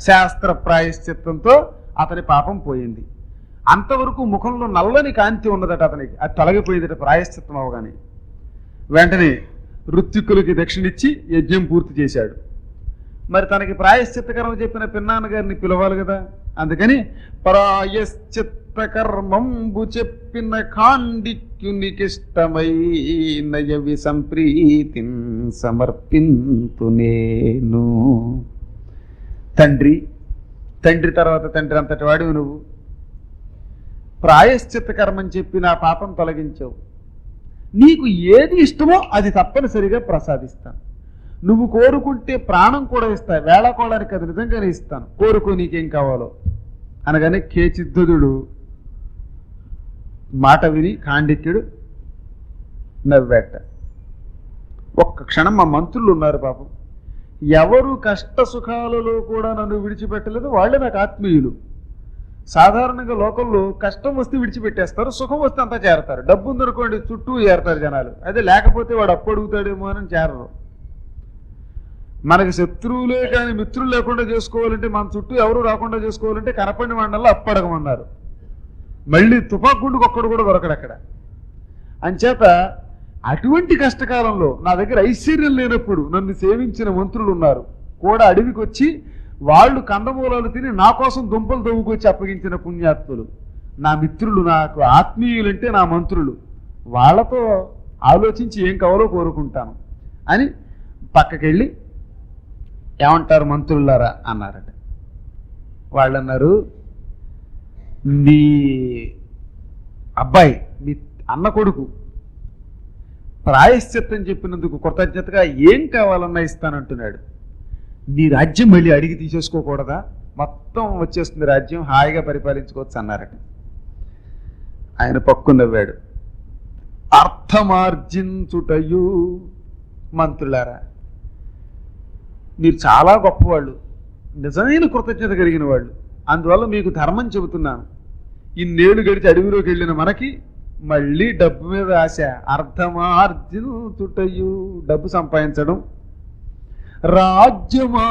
శాస్త్ర ప్రాయశ్చిత్తంతో అతని పాపం పోయింది. అంతవరకు ముఖంలో నల్లని కాంతి ఉన్నదట అతనికి, అది తొలగిపోయిందట ప్రాయశ్చిత్తం అవగానే. వెంటనే ఋత్విక్కులకి దక్షిణిచ్చి యజ్ఞం పూర్తి చేశాడు. మరి తనకి ప్రాయశ్చిత్త కర్మ చెప్పిన పిన్నాన్న గారిని పిలవాలి కదా, అందుకని ప్రాయశ్చిత్త కర్మంబు చెప్పిన ఖాండిక్యునికిష్టమై నయవి సంప్రీతిన్ సమర్పింతు నేను. తండ్రి తర్వాత తండ్రి అంతటి వాడివి నువ్వు, ప్రాయశ్చిత్త కర్మని చెప్పి నా పాపం తొలగించావు. నీకు ఏది ఇష్టమో అది తప్పనిసరిగా ప్రసాదిస్తాను. నువ్వు కోరుకుంటే ప్రాణం కూడా ఇస్తా, వేళకోళానికి అది నిజంగానే ఇస్తాను, కోరుకో నీకేం కావాలో అనగానే కేచిద్దుడు మాట విని ఖాండిక్యుడు నవ్వేట. ఒక్క క్షణం మా మంత్రులు ఉన్నారు పాపం, ఎవరు కష్ట సుఖాలలో కూడా నన్ను విడిచిపెట్టలేదు, వాళ్ళే నాకు ఆత్మీయులు. సాధారణంగా లోకంలో కష్టం వస్తే విడిచిపెట్టేస్తారు, సుఖం వస్తే అంతా చేరతారు. డబ్బు ఉందనుకోండి చుట్టూ చేరతారు జనాలు, అదే లేకపోతే వాడు అప్పు అడుగుతాడేమో అని చేరరు. మనకి శత్రువులే కానీ మిత్రులు లేకుండా చేసుకోవాలంటే, మన చుట్టూ ఎవరు రాకుండా చేసుకోవాలంటే కనపడిన వాడినల్లా అప్పు అడగమన్నారు. మళ్ళీ తుపాకుడుకు ఒక్కడు కూడా దొరకడు అక్కడ. అంచేత అటువంటి కష్టకాలంలో నా దగ్గర ఐశ్వర్యం లేనప్పుడు నన్ను సేవించిన మంత్రులు ఉన్నారు కూడా, అడవికి వచ్చి వాళ్ళు కందమూలాలు తిని నా కోసం దుంపలు తవ్వుకొచ్చి అప్పగించిన పుణ్యాత్తులు నా మిత్రులు, నాకు ఆత్మీయులంటే నా మంత్రులు. వాళ్ళతో ఆలోచించి ఏం కావాలో కోరుకుంటాను అని పక్కకెళ్ళి ఏమంటారు మంత్రులారా అన్నారట. వాళ్ళు అన్నారు, నీ అబ్బాయి నీ అన్న కొడుకు ప్రాయశ్చిత్తం చెప్పినందుకు కృతజ్ఞతగా ఏం కావాలన్నా ఇస్తానంటున్నాడు. నీ రాజ్యం మళ్ళీ అడిగి తీసేసుకోకూడదా, మొత్తం వచ్చేస్తుంది రాజ్యం, హాయిగా పరిపాలించుకోవచ్చు అన్నారట. ఆయన పక్కు నవ్వాడు. అర్థమార్జించుటయు మంత్రులారా, మీరు చాలా గొప్పవాళ్ళు, నిజమైన కృతజ్ఞత కలిగిన వాళ్ళు, అందువల్ల మీకు ధర్మం చెబుతున్నాను. ఇన్నేళ్ళు గడిచి అడవిలోకి వెళ్ళిన మనకి మళ్ళీ డబ్బు మీద ఆశ. అర్థమార్జించుటయు డబ్బు సంపాదించడం, రాజ్యమాసపడుటయును,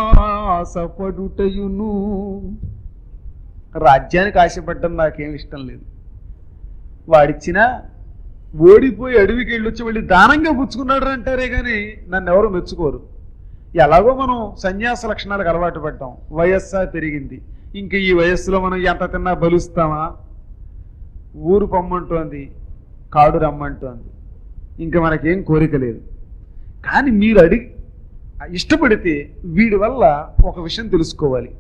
రాజ్యానికి ఆశపడ్డం నాకేం ఇష్టం లేదు. వాడిచ్చినా ఓడిపోయి అడవికి వెళ్ళొచ్చి మళ్ళీ దానంగా పుచ్చుకున్నాడు అంటారే కానీ నన్ను ఎవరు మెచ్చుకోరు. ఎలాగో మనం సన్యాస లక్షణాలకు అలవాటు పడ్డాం, వయస్సు పెరిగింది, ఇంకా ఈ వయస్సులో మనం ఎంత తిన్నా బలుస్తామా, ఊరు పొమ్మంటోంది, కాడు రమ్మంటోంది, ఇంకా మనకేం కోరిక లేదు. కానీ మీరు ఇష్టపడితే వీడి వల్ల ఒక విషయం తెలుసుకోవాలి.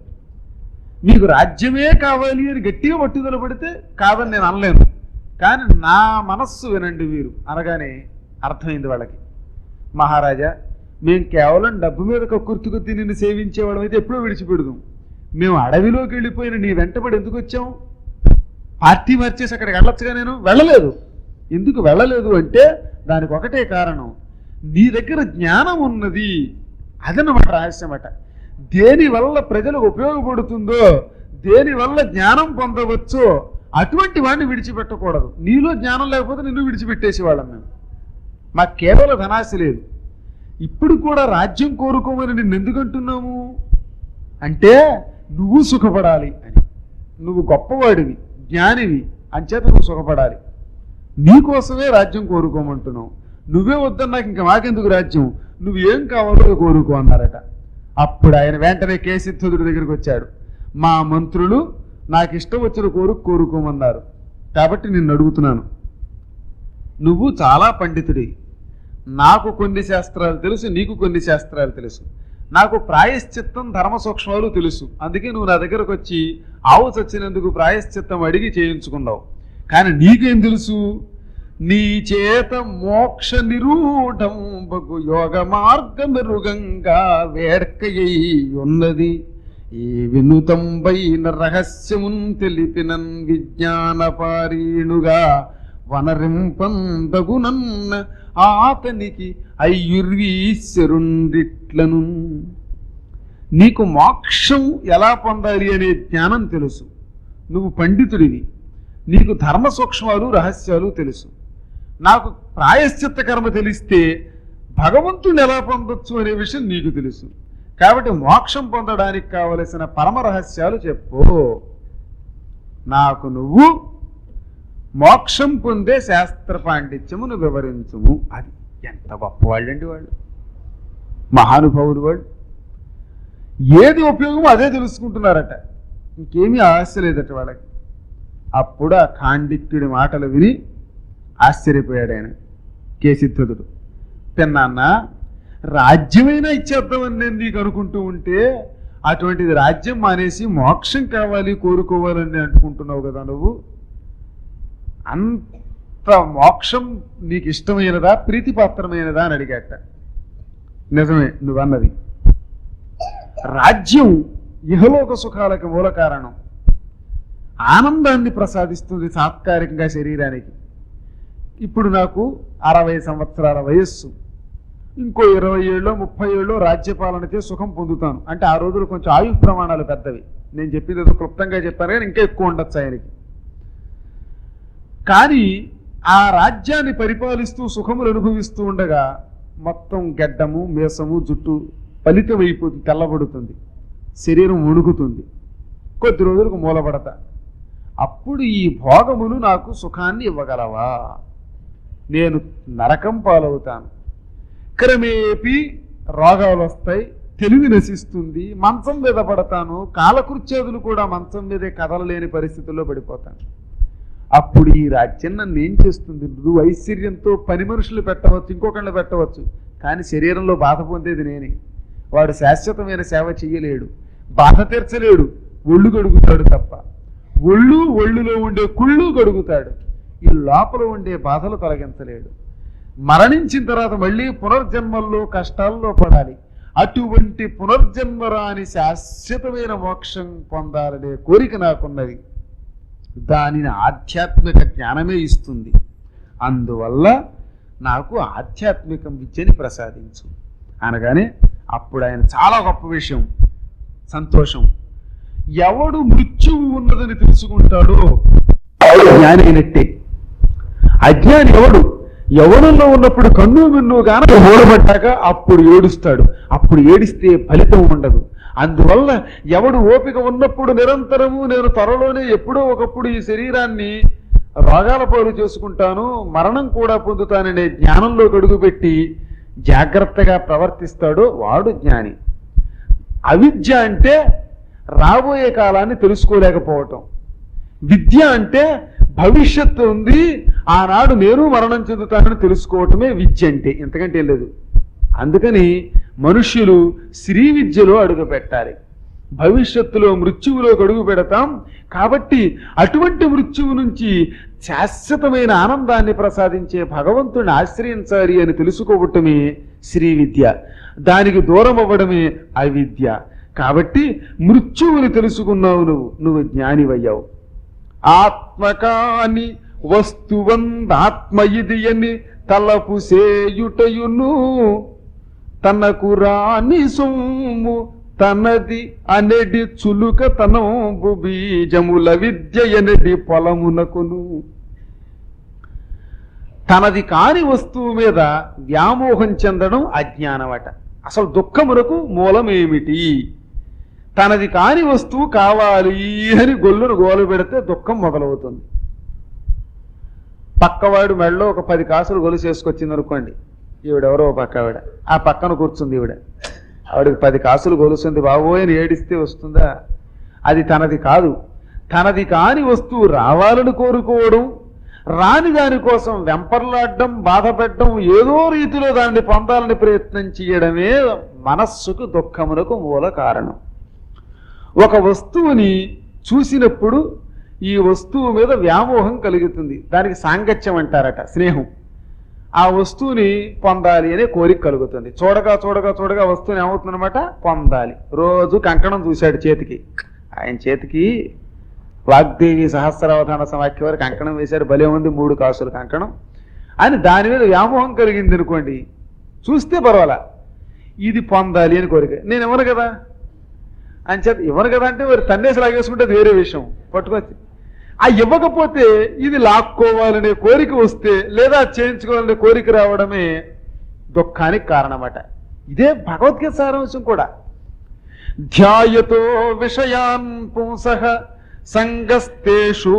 మీకు రాజ్యమే కావాలి అని గట్టిగా పట్టుదల పడితే కాదని నేను అనలేను, కానీ నా మనస్సు వినండి వీరు అనగానే అర్థమైంది వాళ్ళకి. మహారాజా, మేము కేవలం డబ్బు మీద కక్కుర్తి కొద్ది నిన్ను సేవించేవాళ్ళం అయితే ఎప్పుడో విడిచిపెడదాం. మేము అడవిలోకి వెళ్ళిపోయిన నీ వెంటబడి ఎందుకు వచ్చాం? పార్టీ మార్చేసి అక్కడికి వెళ్ళొచ్చుగా. నేను వెళ్ళలేదు. ఎందుకు వెళ్ళలేదు అంటే దానికి ఒకటే కారణం, నీ దగ్గర జ్ఞానం ఉన్నది. అదనమాట రహస్యమట. దేనివల్ల ప్రజలకు ఉపయోగపడుతుందో, దేనివల్ల జ్ఞానం పొందవచ్చో అటువంటి వాడిని విడిచిపెట్టకూడదు. నీలో జ్ఞానం లేకపోతే నిన్ను విడిచిపెట్టేసేవాళ్ళం మేము. మాకు కేవలం ధనాశ లేదు. ఇప్పుడు కూడా రాజ్యం కోరుకోమని నిన్ను ఎందుకంటున్నాము అంటే నువ్వు సుఖపడాలి అని. నువ్వు గొప్పవాడివి, జ్ఞానివి, అంచేత నువ్వు సుఖపడాలి. నీకోసమే రాజ్యం కోరుకోమంటున్నావు. నువ్వే వద్దన్నాక ఇంకా మాకెందుకు రాజ్యం, నువ్వు ఏం కావాలో కోరుకో అన్నారట. అప్పుడు ఆయన వెంటనే కేశిత్తుడి దగ్గరికి వచ్చాడు. మా మంత్రులు నాకు ఇష్టం వచ్చిన కోరుకోమన్నారు, కాబట్టి నిన్ను అడుగుతున్నాను. నువ్వు చాలా పండితుడి, నాకు కొన్ని శాస్త్రాలు తెలుసు, నీకు కొన్ని శాస్త్రాలు తెలుసు. నాకు ప్రాయశ్చిత్తం ధర్మ సూక్ష్మాలు తెలుసు. అందుకే నువ్వు నా దగ్గరకు వచ్చి ఆవు చచ్చినందుకు ప్రాయశ్చిత్తం అడిగి చేయించుకున్నావు. కానీ నీకేం తెలుసు? నీ చేత మోక్ష నిరూఢం బగు యోగ మార్గమెరుగంగా వేడ్కయ్యి ఉన్నది. ఈ వినుతంబైన రహస్యమున్ తెలిపినన్ విజ్ఞానపారీణుగా వనరింపందగునన్న ఆతనికి అయ్యుర్వీశ్వరుండిట్లను. నీకు మోక్షం ఎలా పొందాలి అనే జ్ఞానం తెలుసు. నువ్వు పండితుడివి, నీకు ధర్మ సూక్ష్మాలు రహస్యాలు తెలుసు. నాకు ప్రాయశ్చిత్త కర్మ తెలిస్తే భగవంతుని ఎలా పొందొచ్చు అనే విషయం నీకు తెలుసు. కాబట్టి మోక్షం పొందడానికి కావలసిన పరమ రహస్యాలు చెప్పు. నాకు నువ్వు మోక్షం పొందే శాస్త్ర పాండిత్యమును వివరించుము. అది ఎంత గొప్పవాళ్ళండి వాళ్ళు, మహానుభావులు వాళ్ళు. ఏది ఉపయోగమో అదే తెలుసుకుంటున్నారట, ఇంకేమీ ఆశ లేదట వాళ్ళకి. అప్పుడు ఆ ఖాండిక్యుడి మాటలు విని ఆశ్చర్యపోయాడు ఆయన కేశిత్తుడు. పిన్నాన్న, రాజ్యమైనా ఇచ్చేద్దామని నేను నీకు అనుకుంటూ ఉంటే అటువంటిది రాజ్యం మానేసి మోక్షం కావాలి కోరుకోవాలని అనుకుంటున్నావు కదా నువ్వు. అంత మోక్షం నీకు ఇష్టమైనదా, ప్రీతిపాత్రమైనదా అని అడిగాట. నిజమే నువ్వన్నది. రాజ్యం ఇహలోక సుఖాలకు మూల కారణం, ఆనందాన్ని ప్రసాదిస్తుంది తాత్కాలికంగా శరీరానికి. ఇప్పుడు నాకు 60 సంవత్సరాల వయస్సు, ఇంకో 20 ఏళ్ళో 30 ఏళ్ళో రాజ్యపాలనకే సుఖం పొందుతాను అంటే ఆ రోజులు కొంచెం ఆయు ప్రమాణాలు పెద్దవి. నేను చెప్పింది ఏదో క్లుప్తంగా చెప్పాను కానీ ఇంకా ఎక్కువ ఉండొచ్చు ఆయనకి. కానీ ఆ రాజ్యాన్ని పరిపాలిస్తూ సుఖములు అనుభవిస్తూ ఉండగా మొత్తం గడ్డము మీసము జుట్టు ఫలితమైపోతుంది, తెల్లబడుతుంది, శరీరం వణుకుతుంది, కొద్ది రోజులకు మూలపడతా. అప్పుడు ఈ భోగములు నాకు సుఖాన్ని ఇవ్వగలవా? నేను నరకం పాలవుతాను, క్రమేపీ రోగాలు వస్తాయి, తెలివి నశిస్తుంది, మంచం మీద పడతాను, కాలకృత్యాదులు కూడా మంచం మీదే కదలలేని పరిస్థితుల్లో పడిపోతాను. అప్పుడు ఈ రాజ్యం నన్ను ఏం చేస్తుంది? నువ్వు ఐశ్వర్యంతో పని మనుషులు పెట్టవచ్చు, ఇంకొకళ్ళు పెట్టవచ్చు, కానీ శరీరంలో బాధ పొందేది నేనే. వాడు శాశ్వతమైన సేవ చెయ్యలేడు, బాధ తీర్చలేడు, ఒళ్ళు గడుగుతాడు తప్ప. ఒళ్ళులో ఉండే కుళ్ళు గడుగుతాడు, ఈ లోపల ఉండే బాధలు తొలగించలేడు. మరణించిన తర్వాత మళ్ళీ పునర్జన్మల్లో కష్టాల్లో పడాలి. అటువంటి పునర్జన్మరాని శాశ్వతమైన మోక్షం పొందాలనే కోరిక నాకున్నది. దానిని ఆధ్యాత్మిక జ్ఞానమే ఇస్తుంది. అందువల్ల నాకు ఆధ్యాత్మిక విద్యని ప్రసాదించు అనగానే అప్పుడు ఆయన చాలా గొప్ప విషయం, సంతోషం. ఎవడు మృత్యువు ఉన్నదని తెలుసుకుంటాడో వాడు జ్ఞాని అయినట్టే. అజ్ఞాని ఎవడు? యవనంలో ఉన్నప్పుడు కన్ను మిన్ను గాన మూడబడ్డాక అప్పుడు ఏడుస్తాడు. అప్పుడు ఏడిస్తే ఫలితం ఉండదు. అందువల్ల ఎవడు ఓపిక ఉన్నప్పుడు నిరంతరము నేను త్వరలోనే ఎప్పుడో ఒకప్పుడు ఈ శరీరాన్ని రోగాల పాలు చేసుకుంటాను, మరణం కూడా పొందుతాననే జ్ఞానంలో అడుగుపెట్టి జాగ్రత్తగా ప్రవర్తిస్తాడో వాడు జ్ఞాని. అవిద్య అంటే రాబోయే కాలాన్ని తెలుసుకోలేకపోవటం. విద్య అంటే భవిష్యత్తు ఉంది, ఆనాడు నేను మరణం చెందుతానని తెలుసుకోవటమే విద్య అంటే, ఇంతకంటే లేదు. అందుకని మనుష్యులు శ్రీ విద్యలో అడుగు పెట్టాలి. భవిష్యత్తులో మృత్యువులోకి అడుగు పెడతాం కాబట్టి అటువంటి మృత్యువు నుంచి శాశ్వతమైన ఆనందాన్ని ప్రసాదించే భగవంతుని ఆశ్రయించాలి అని తెలుసుకోవటమే శ్రీ విద్య. దానికి దూరం అవ్వడమే అవిద్య. కాబట్టి మృత్యువుని తెలుసుకున్నావు, నువ్వు జ్ఞానివయ్యావు. ఆత్మకాని వస్తువందాత్మ ఇది అని తలపు సేయుటయును తనకు రాని సొమ్ము తనది అనెడి చులుక తనంబు బీజముల విద్య ఎనడి పొలమునకును. తనది కాని వస్తువు మీద వ్యామోహం చెందడం అజ్ఞానమట. అసలు దుఃఖమునకు మూలమేమిటి? తనది కాని వస్తువు కావాలి అని గొల్లును గోలు పెడితే దుఃఖం మొదలవుతుంది. పక్కవాడు మెడలో ఒక 10 కాసులు గొలుసు వేసుకొచ్చింది అనుకోండి, ఈవిడెవరో పక్కవాడ, ఆ పక్కన కూర్చుంది ఈవిడ, ఆవిడకి 10 కాసులు గొలుసుంది బాబోయ్ అని ఏడిస్తే వస్తుందా? అది తనది కాదు. తనది కాని వస్తువు రావాలని కోరుకోవడం, రాని దానికోసం వెంపర్లాడడం, బాధపెట్టడం, ఏదో రీతిలో దాన్ని పొందాలని ప్రయత్నం చేయడమే మనస్సుకు దుఃఖమునకు మూల కారణం. ఒక వస్తువుని చూసినప్పుడు ఈ వస్తువు మీద వ్యామోహం కలుగుతుంది. దానికి సాంగత్యం అంటారట, స్నేహం. ఆ వస్తువుని పొందాలి అనే కోరిక కలుగుతుంది. చూడగా చూడగా చూడగా వస్తువుని ఏమవుతుందన్నమాట, పొందాలి. రోజు కంకణం చూశాడు చేతికి, ఆయన చేతికి వాగ్దేవి సహస్రావధాన సమాఖ్య వారికి కంకణం వేశాడు, భలే ఉంది 3 కాసుల కంకణం అని దాని మీద వ్యామోహం కలిగింది అనుకోండి, చూస్తే పర్వాలా, ఇది పొందాలి అని కోరిక. నేను ఇవ్వను కదా అని చెప్పి, ఇవ్వను కదా అంటే మరి తన్నేసి లాగేసుకుంటే అది వేరే విషయం. పట్టుకొచ్చి ఆ ఇవ్వకపోతే ఇది లాక్కోవాలనే కోరిక వస్తే, లేదా చేయించుకోవాలనే కోరిక రావడమే దుఃఖానికి కారణమట. ఇదే భగవద్గీత సారాంశం కూడా. ధ్యాయతో విషయాన్ పుంసః సంగస్తేషూపజాయతే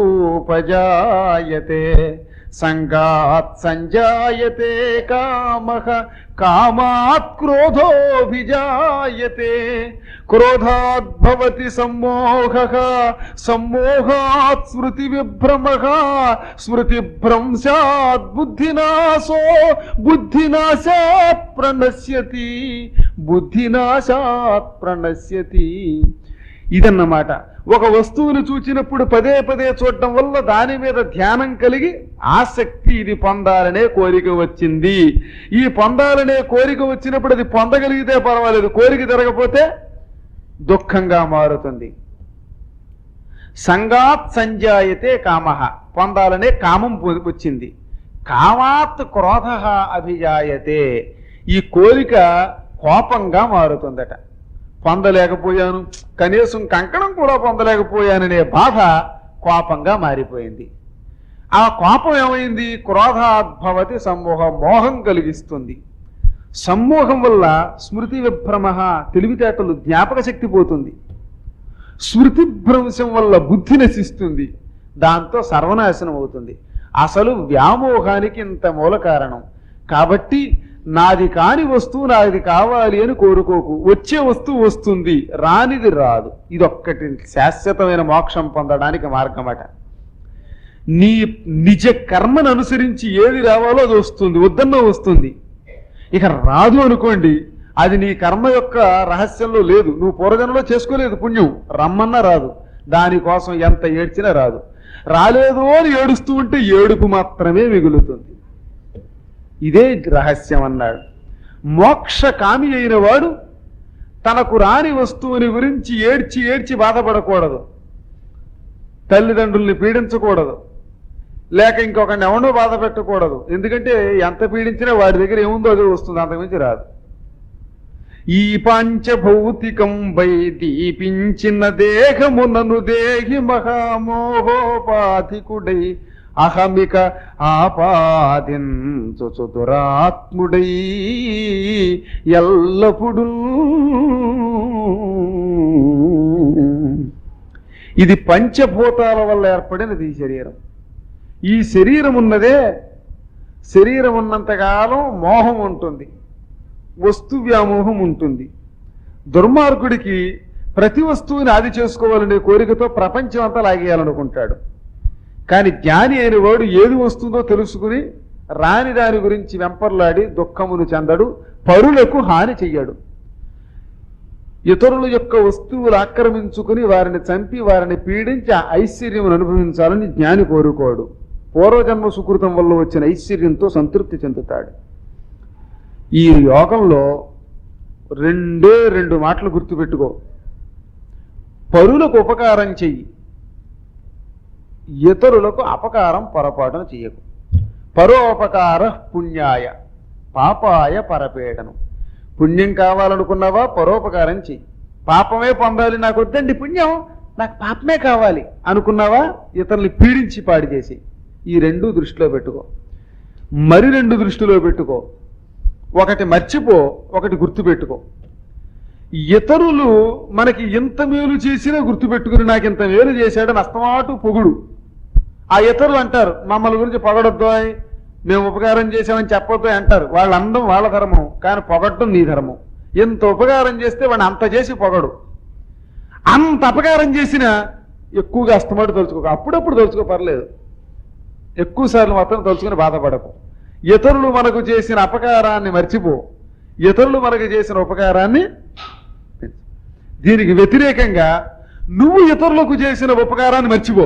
సంగాత్ సంజాయతే కామః కామాత్ క్రోధోభిజాయతే క్రోధాత్ భవతి సమ్మోహః సమ్మోహాత్ స్మృతి విభ్రమః స్మృతిభ్రంశాత్ బుద్ధినాశో బుద్ధినాశాత్ ప్రణశ్యతి బుద్ధినాశాత్ ప్రణశ్యతి. ఇదన్నమాట. ఒక వస్తువుని చూచినప్పుడు పదే పదే చూడటం వల్ల దాని మీద ధ్యానం కలిగి ఆసక్తి, ఇది పొందాలనే కోరిక వచ్చింది. ఈ పొందాలనే కోరిక వచ్చినప్పుడు అది పొందగలిగితే పర్వాలేదు, కోరిక జరగకపోతే దుఃఖంగా మారుతుంది. సంగాత్ సంజాయతే కామః, పొందాలనే కామం వచ్చింది. కామాత్ క్రోధ అభిజాయతే, ఈ కోరిక కోపంగా మారుతుందట. పొందలేకపోయాను, కనీసం కంకణం కూడా పొందలేకపోయాననే బాధ కోపంగా మారిపోయింది. ఆ కోపం ఏమైంది? క్రోధాద్భవతి సమ్మోహ, మోహం కలిగిస్తుంది. సమ్మోహం వల్ల స్మృతి విభ్రమ, తెలివితేటలు జ్ఞాపక శక్తి పోతుంది. స్మృతి భ్రంశం వల్ల బుద్ధి నశిస్తుంది, దాంతో సర్వనాశనం అవుతుంది. అసలు వ్యామోహానికి ఇంత మూల కారణం. కాబట్టి నాది కాని వస్తువు నాది కావాలి అని కోరుకోకు. వచ్చే వస్తువు వస్తుంది, రానిది రాదు. ఇదొక్కటి శాశ్వతమైన మోక్షం పొందడానికి మార్గమట. నీ నిజ కర్మను అనుసరించి ఏది రావాలో అది వస్తుంది, వద్దన్న వస్తుంది. ఇక రాదు అనుకోండి, అది నీ కర్మ యొక్క రహస్యంలో లేదు. నువ్వు పూర్వజన్మలో చేసుకోలేదు పుణ్యం, రమ్మన్నా రాదు. దానికోసం ఎంత ఏడ్చినా రాదు. రాలేదు అని ఏడుస్తూ ఉంటే ఏడుపు మాత్రమే మిగులుతుంది. ఇదే రహస్యం అన్నాడు. మోక్ష కామి అయిన వాడు తనకు రాని వస్తువుని గురించి ఏడ్చి ఏడ్చి బాధపడకూడదు, తల్లిదండ్రుల్ని పీడించకూడదు, లేక ఇంకొకరిని ఎవనో బాధ పెట్టకూడదు. ఎందుకంటే ఎంత పీడించినా వాడి దగ్గర ఏముందో అది వస్తుంది, అంతకుమించి రాదు. ఈ పంచభౌతికం వై దీపించిన దేహమునను దేహి మహామోహోపాధికుడై అహమిక ఆపాదించు దురాత్ముడై ఎల్లప్పుడూ. ఇది పంచభూతాల వల్ల ఏర్పడినది ఈ శరీరం. ఈ శరీరం ఉన్నదే, శరీరం ఉన్నంతకాలం మోహం ఉంటుంది, వస్తు వ్యామోహం ఉంటుంది. దుర్మార్గుడికి ప్రతి వస్తువుని ఆది చేసుకోవాలనే కోరికతో ప్రపంచం అంతా లాగేయాలనుకుంటాడు. కానీ జ్ఞాని అయిన వాడు ఏది వస్తుందో తెలుసుకుని రాని దాని గురించి వెంపర్లాడి దుఃఖమును చెందడు, పరులకు హాని చెయ్యడు. ఇతరుల యొక్క వస్తువులు ఆక్రమించుకుని వారిని చంపి వారిని పీడించి ఆ ఐశ్వర్యమును అనుభవించాలని జ్ఞాని కోరుకోడు. పూర్వజన్మ సుకృతం వల్ల వచ్చిన ఐశ్వర్యంతో సంతృప్తి చెందుతాడు. ఈ యోగంలో 2 మాటలు గుర్తుపెట్టుకో. పరులకు ఉపకారం చెయ్యి, ఇతరులకు అపకారం పొరపాటున చెయ్యకు. పరోపకార పుణ్యాయ పాపాయ పరపీడనం. పుణ్యం కావాలనుకున్నావా పరోపకారం చెయ్యి. పాపమే పొందాలి నాకు వద్దండి పుణ్యం, నాకు పాపమే కావాలి అనుకున్నావా ఇతరుల్ని పీడించి పాడు చేసి. ఈ రెండు దృష్టిలో పెట్టుకో. మరి రెండు దృష్టిలో పెట్టుకో. ఒకటి మర్చిపో, ఒకటి గుర్తుపెట్టుకో. ఇతరులు మనకి ఎంత మేలు చేసినా గుర్తుపెట్టుకుని నాకు ఇంత మేలు చేశాడని అస్తమాటు పొగుడు. ఆ ఇతరులు అంటారు మమ్మల్ని గురించి పొగడొద్దు, మేము ఉపకారం చేసామని చెప్పొద్దు అంటారు. వాళ్ళ అందం వాళ్ళ ధర్మం, కానీ పొగడటం నీ ధర్మం. ఎంత ఉపకారం చేస్తే వాడిని అంత చేసి పొగడు. అంత అపకారం చేసినా ఎక్కువగా అస్తమాటు తలుచుకో. అప్పుడప్పుడు తలుచుకో పర్లేదు, ఎక్కువ సార్లు మాత్రం తలుచుకుని బాధపడకు. ఇతరులు మనకు చేసిన అపకారాన్ని మర్చిపో, ఇతరులు మనకు చేసిన ఉపకారాన్ని. దీనికి వ్యతిరేకంగా నువ్వు ఇతరులకు చేసిన ఉపకారాన్ని మర్చిపో,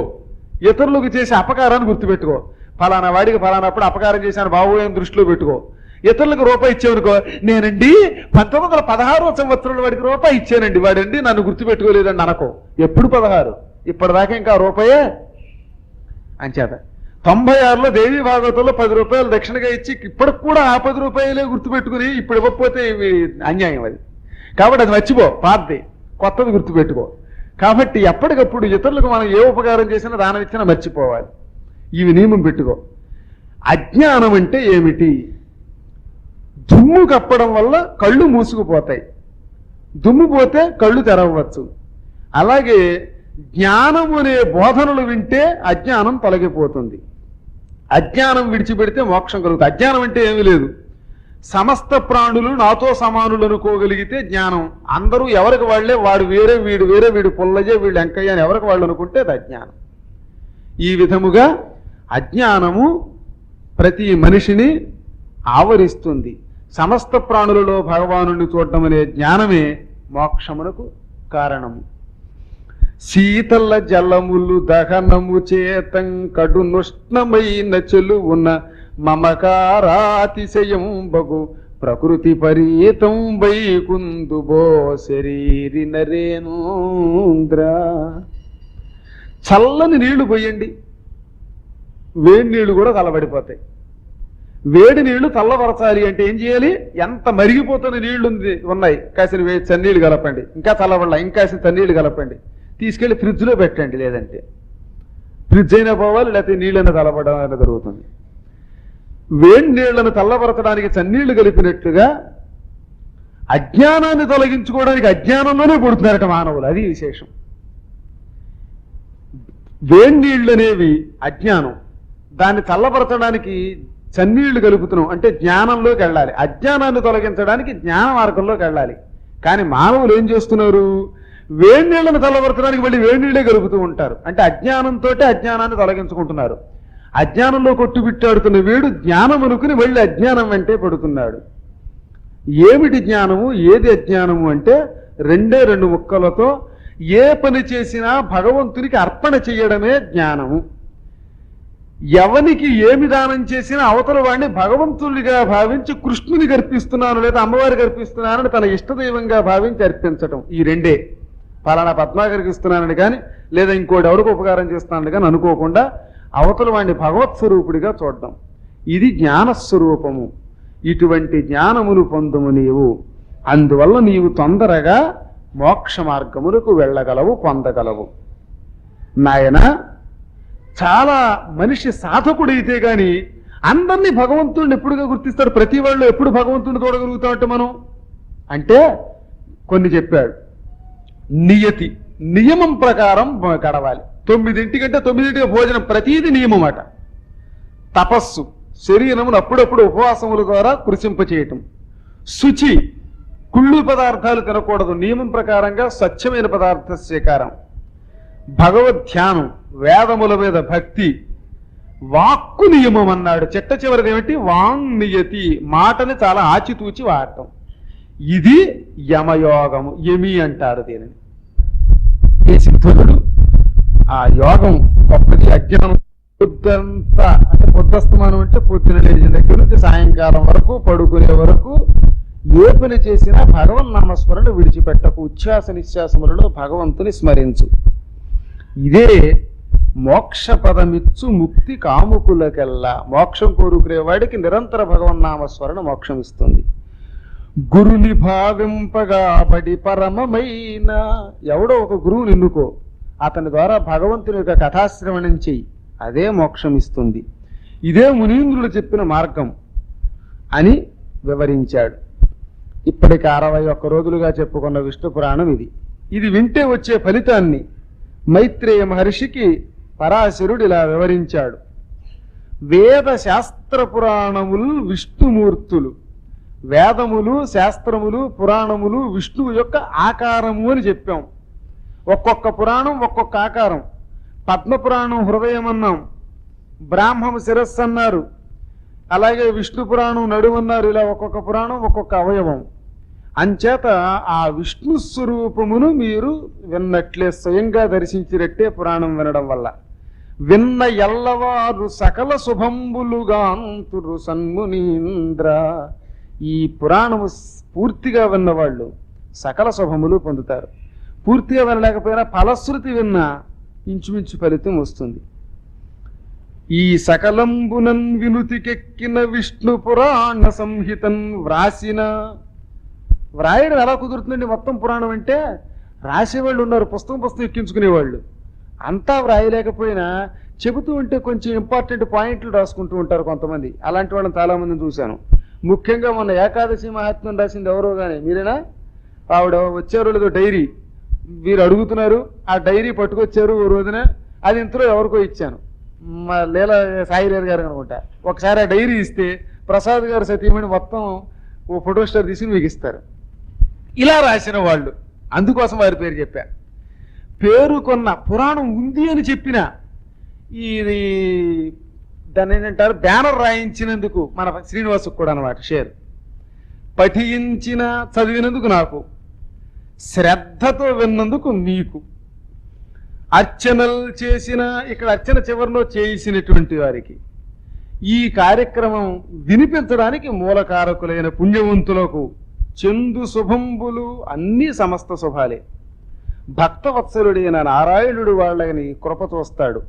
ఇతరులకు చేసే అపకారాన్ని గుర్తుపెట్టుకో. ఫలానా వాడికి ఫలానప్పుడు అపకారం చేశాను బాబు అని దృష్టిలో పెట్టుకో. ఇతరులకు రూపాయి ఇచ్చావనుకో, నేనండి 1916వ సంవత్సరంలో వాడికి రూపాయి ఇచ్చానండి, వాడండి నన్ను గుర్తుపెట్టుకోలేదండి అనకో. ఎప్పుడు 16? ఇప్పటిదాకా ఇంకా రూపాయే అంచేత. 96లో దేవీ భాగవతంలో 10 రూపాయలు దక్షిణగా ఇచ్చి ఇప్పటికి కూడా ఆ 10 రూపాయలే గుర్తుపెట్టుకుని ఇప్పుడు ఇవ్వకపోతే అన్యాయం అది. కాబట్టి అది మర్చిపో, పాతది కొత్తది గుర్తుపెట్టుకో. కాబట్టి ఎప్పటికప్పుడు ఇతరులకు మనం ఏ ఉపకారం చేసినా దానం ఇచ్చినా మర్చిపోవాలి. ఇవి నియమం పెట్టుకో. అజ్ఞానం అంటే ఏమిటి? దుమ్ము కప్పడం వల్ల కళ్ళు మూసుకుపోతాయి, దుమ్ము పోతే కళ్ళు తెరవచ్చు. అలాగే జ్ఞానము అనే బోధనలు వింటే అజ్ఞానం తొలగిపోతుంది. అజ్ఞానం విడిచిపెడితే మోక్షం కలుగుతుంది. అజ్ఞానం అంటే ఏమీ లేదు, సమస్త ప్రాణులు నాతో సమానులు అనుకోగలిగితే జ్ఞానం. అందరూ ఎవరికి వాళ్లే, వాడు వేరే వీడు వేరే, వీడు పుల్లయ్య వీడు వెంకయ్య అని ఎవరికి వాళ్ళు అనుకుంటే అది అజ్ఞానం. ఈ విధముగా అజ్ఞానము ప్రతి మనిషిని ఆవరిస్తుంది. సమస్త ప్రాణులలో భగవానుడిని చూడటం అనే జ్ఞానమే మోక్షమునకు కారణము. శీతల జలములు దహనము చేతం కడునుష్ణమైన చెలువున మమకారాతిశయం బగు ప్రకృతి పరీతం వైకుందుబో శరీరి నరేంద్ర. చల్లని నీళ్లు పోయండి, వేడి నీళ్లు కూడా చల్లబడిపోతాయి. వేడి నీళ్లు చల్లబరచాలి అంటే ఏం చేయాలి? ఎంత మరిగిపోతున్న నీళ్లు ఉన్నాయి, కాసిన చన్నీళ్ళు కలపండి, ఇంకా చల్లబడాల ఇంకాసిన చన్నీళ్ళు కలపండి, తీసుకెళ్లి ఫ్రిడ్జ్లో పెట్టండి. లేదంటే ఫ్రిడ్జ్ అయినా పోవాలి, లేకపోతే నీళ్ళైనా చల్లబడడం అనేది జరుగుతుంది. వేడి నీళ్లను చల్లబరచడానికి చన్నీళ్లు కలిపినట్లుగా అజ్ఞానాన్ని తొలగించుకోవడానికి అజ్ఞానంలోనే పుడుతున్నారట మానవులు. అది విశేషం. వేడి నీళ్ళు అనేవి అజ్ఞానం, దాన్ని చల్లబరచడానికి చన్నీళ్లు కలుపుతున్నాం అంటే జ్ఞానంలోకి వెళ్ళాలి. అజ్ఞానాన్ని తొలగించడానికి జ్ఞాన మార్గంలోకి వెళ్ళాలి. కానీ మానవులు ఏం చేస్తున్నారు? వేడి నీళ్లను చల్లబరచడానికి మళ్ళీ వేడి నీళ్లే కలుపుతూ ఉంటారు. అంటే అజ్ఞానంతో అజ్ఞానాన్ని తొలగించుకుంటున్నారు. అజ్ఞానంలో కొట్టుబిట్టాడుతున్న వీడు జ్ఞానం అనుకుని మళ్ళీ అజ్ఞానం వెంటే పడుతున్నాడు. ఏమిటి జ్ఞానము, ఏది అజ్ఞానము అంటే రెండే రెండు ముక్కలతో ఏ పని చేసినా భగవంతునికి అర్పణ చేయడమే జ్ఞానము. ఎవనికి ఏమి దానం చేసినా అవతల వాడిని భగవంతుడిగా భావించి కృష్ణునికి అర్పిస్తున్నాను లేదా అమ్మవారికి అర్పిస్తున్నానని తన ఇష్టదైవంగా భావించి అర్పించటం. ఈ రెండే. ఫలానా పద్మాకరికి ఇస్తున్నానని కానీ లేదా ఇంకోటి ఎవరికి ఉపకారం చేస్తున్నానని కానీ అనుకోకుండా అవతల వాడిని భగవత్ స్వరూపుడిగా చూడడం. ఇది జ్ఞానస్వరూపము. ఇటువంటి జ్ఞానమును పొందుము నీవు. అందువల్ల నీవు తొందరగా మోక్ష మార్గములకు వెళ్ళగలవు, పొందగలవు. నాయన, చాలా మనిషి సాధకుడైతే గాని అందరినీ భగవంతుడిని ఎప్పుడుగా గుర్తిస్తాడు? ప్రతి వాళ్ళు ఎప్పుడు భగవంతుడిని చూడగలుగుతామంటే మనం అంటే కొన్ని చెప్పాడు. నియతి, నియమం ప్రకారం గడవాలి. 9:00 9:00 భోజనం, ప్రతీది నియమం అట. తపస్సు, శరీరమును అప్పుడప్పుడు ఉపవాసముల ద్వారా కృషింపచేయటం. శుచి, కుళ్ళు పదార్థాలు తినకూడదు, నియమం ప్రకారంగా స్వచ్ఛమైన పదార్థ స్వీకారం. భగవద్ధ్యానం, వేదముల మీద భక్తి. వాక్కు నియమం అన్నాడు. చిట్ట చివరిది ఏమిటి? వాంగ్నియతి, మాటని చాలా ఆచితూచి వాడటం. ఇది యమయోగము, యమి అంటారు దీనిని. ఈ సిద్ధుడు ఆ యోగం గొప్పది. అజ్ఞానం పొద్దంతా అంటే పొద్దస్తమానం అంటే పొద్దున లేచిన దగ్గర నుంచి సాయంకాలం వరకు పడుకునే వరకు ఏ పని చేసినా భగవన్ నామస్మరణ విడిచిపెట్టకు. ఉచ్ఛ్వాస నిశ్వాసములలో భగవంతుని స్మరించు. ఇదే మోక్ష పదమిచ్చు ముక్తి కాముకులకెల్లా, మోక్షం కోరుకునే వాడికి నిరంతర భగవన్నామస్మరణ మోక్షం ఇస్తుంది. గురుని భావింపగా బడి పరమమైన, ఎవడో ఒక గురువుని ఎన్నుకో, అతని ద్వారా భగవంతుని యొక్క కథాశ్రవణం చెయ్యి, అదే మోక్షం ఇస్తుంది. ఇదే మునీంద్రుడు చెప్పిన మార్గం అని వివరించాడు. ఇప్పటికి 61 రోజులుగా చెప్పుకున్న విష్ణు పురాణం ఇది. ఇది వింటే వచ్చే ఫలితాన్ని మైత్రేయ మహర్షికి పరాశరుడు ఇలా వివరించాడు. వేద శాస్త్ర పురాణములు విష్ణుమూర్తులు, వేదములు శాస్త్రములు పురాణములు విష్ణువు యొక్క ఆకారము అని చెప్పాం. ఒక్కొక్క పురాణం ఒక్కొక్క ఆకారం. పద్మపురాణం హృదయం అన్నాం, బ్రాహ్మము శిరస్సు అన్నారు, అలాగే విష్ణు పురాణం నడుమన్నారు. ఇలా ఒక్కొక్క పురాణం ఒక్కొక్క అవయవం. అంచేత ఆ విష్ణు స్వరూపమును మీరు విన్నట్లే, స్వయంగా దర్శించినట్టే పురాణం వినడం వల్ల. విన్న ఎల్లవారు సకల శుభంబులుగాంతురు సన్మునీంద్ర. ఈ పురాణము పూర్తిగా విన్నవాళ్ళు సకల శుభములు పొందుతారు. పూర్తిగా వినలేకపోయినా ఫలశ్రుతి విన్నా ఇంచుమించు ఫలితం వస్తుంది. ఈ సకలంబునన్ వినుతికెక్కిన విష్ణు పురాణ సంహితన్ వ్రాయడం ఎలా కుదురుతుందండి? మొత్తం పురాణం అంటే రాసేవాళ్ళు ఉన్నారు, పుస్తకం ఎక్కించుకునేవాళ్ళు. అంతా వ్రాయలేకపోయినా చెబుతూ ఉంటే కొంచెం ఇంపార్టెంట్ పాయింట్లు రాసుకుంటూ ఉంటారు కొంతమంది. అలాంటి వాళ్ళని చాలామందిని చూశాను. ముఖ్యంగా మొన్న ఏకాదశి మహాత్మ్యం రాసింది ఎవరో కానీ మీరేనా? ఆవిడ వచ్చారు లేదో డైరీ వీరు అడుగుతున్నారు, ఆ డైరీ పట్టుకొచ్చారు ఓ రోజున. అది ఇంతలో ఎవరికో ఇచ్చాను, మా సాయిలేరు గారు అనుకుంటా. ఒకసారి ఆ డైరీ ఇస్తే ప్రసాద్ గారు సతీమణి మొత్తం ఓ ఫోటో స్టార్ తీసి మీకు ఇస్తారు. ఇలా రాసిన వాళ్ళు, అందుకోసం వారి పేరు చెప్పా. పేరుకొన్న పురాణం ఉంది అని చెప్పిన ఇది దాన్ని ఏంటంటారు, బ్యానర్ రాయించినందుకు మన శ్రీనివాసుకు కూడా అన్నమాట షేర్. పఠించిన చదివినందుకు నాకు, శ్రద్ధతో విన్నందుకు మీకు, అర్చనలు చేసిన, ఇక్కడ అర్చన చివరిలో చేసినటువంటి వారికి, ఈ కార్యక్రమం వినిపించడానికి మూలకారకులైన పుణ్యవంతులకు చందు శుభంబులు అన్ని సమస్త శుభాలే. భక్తవత్సలుడైన నారాయణుడు వాళ్ళని కృప చూస్తాడు.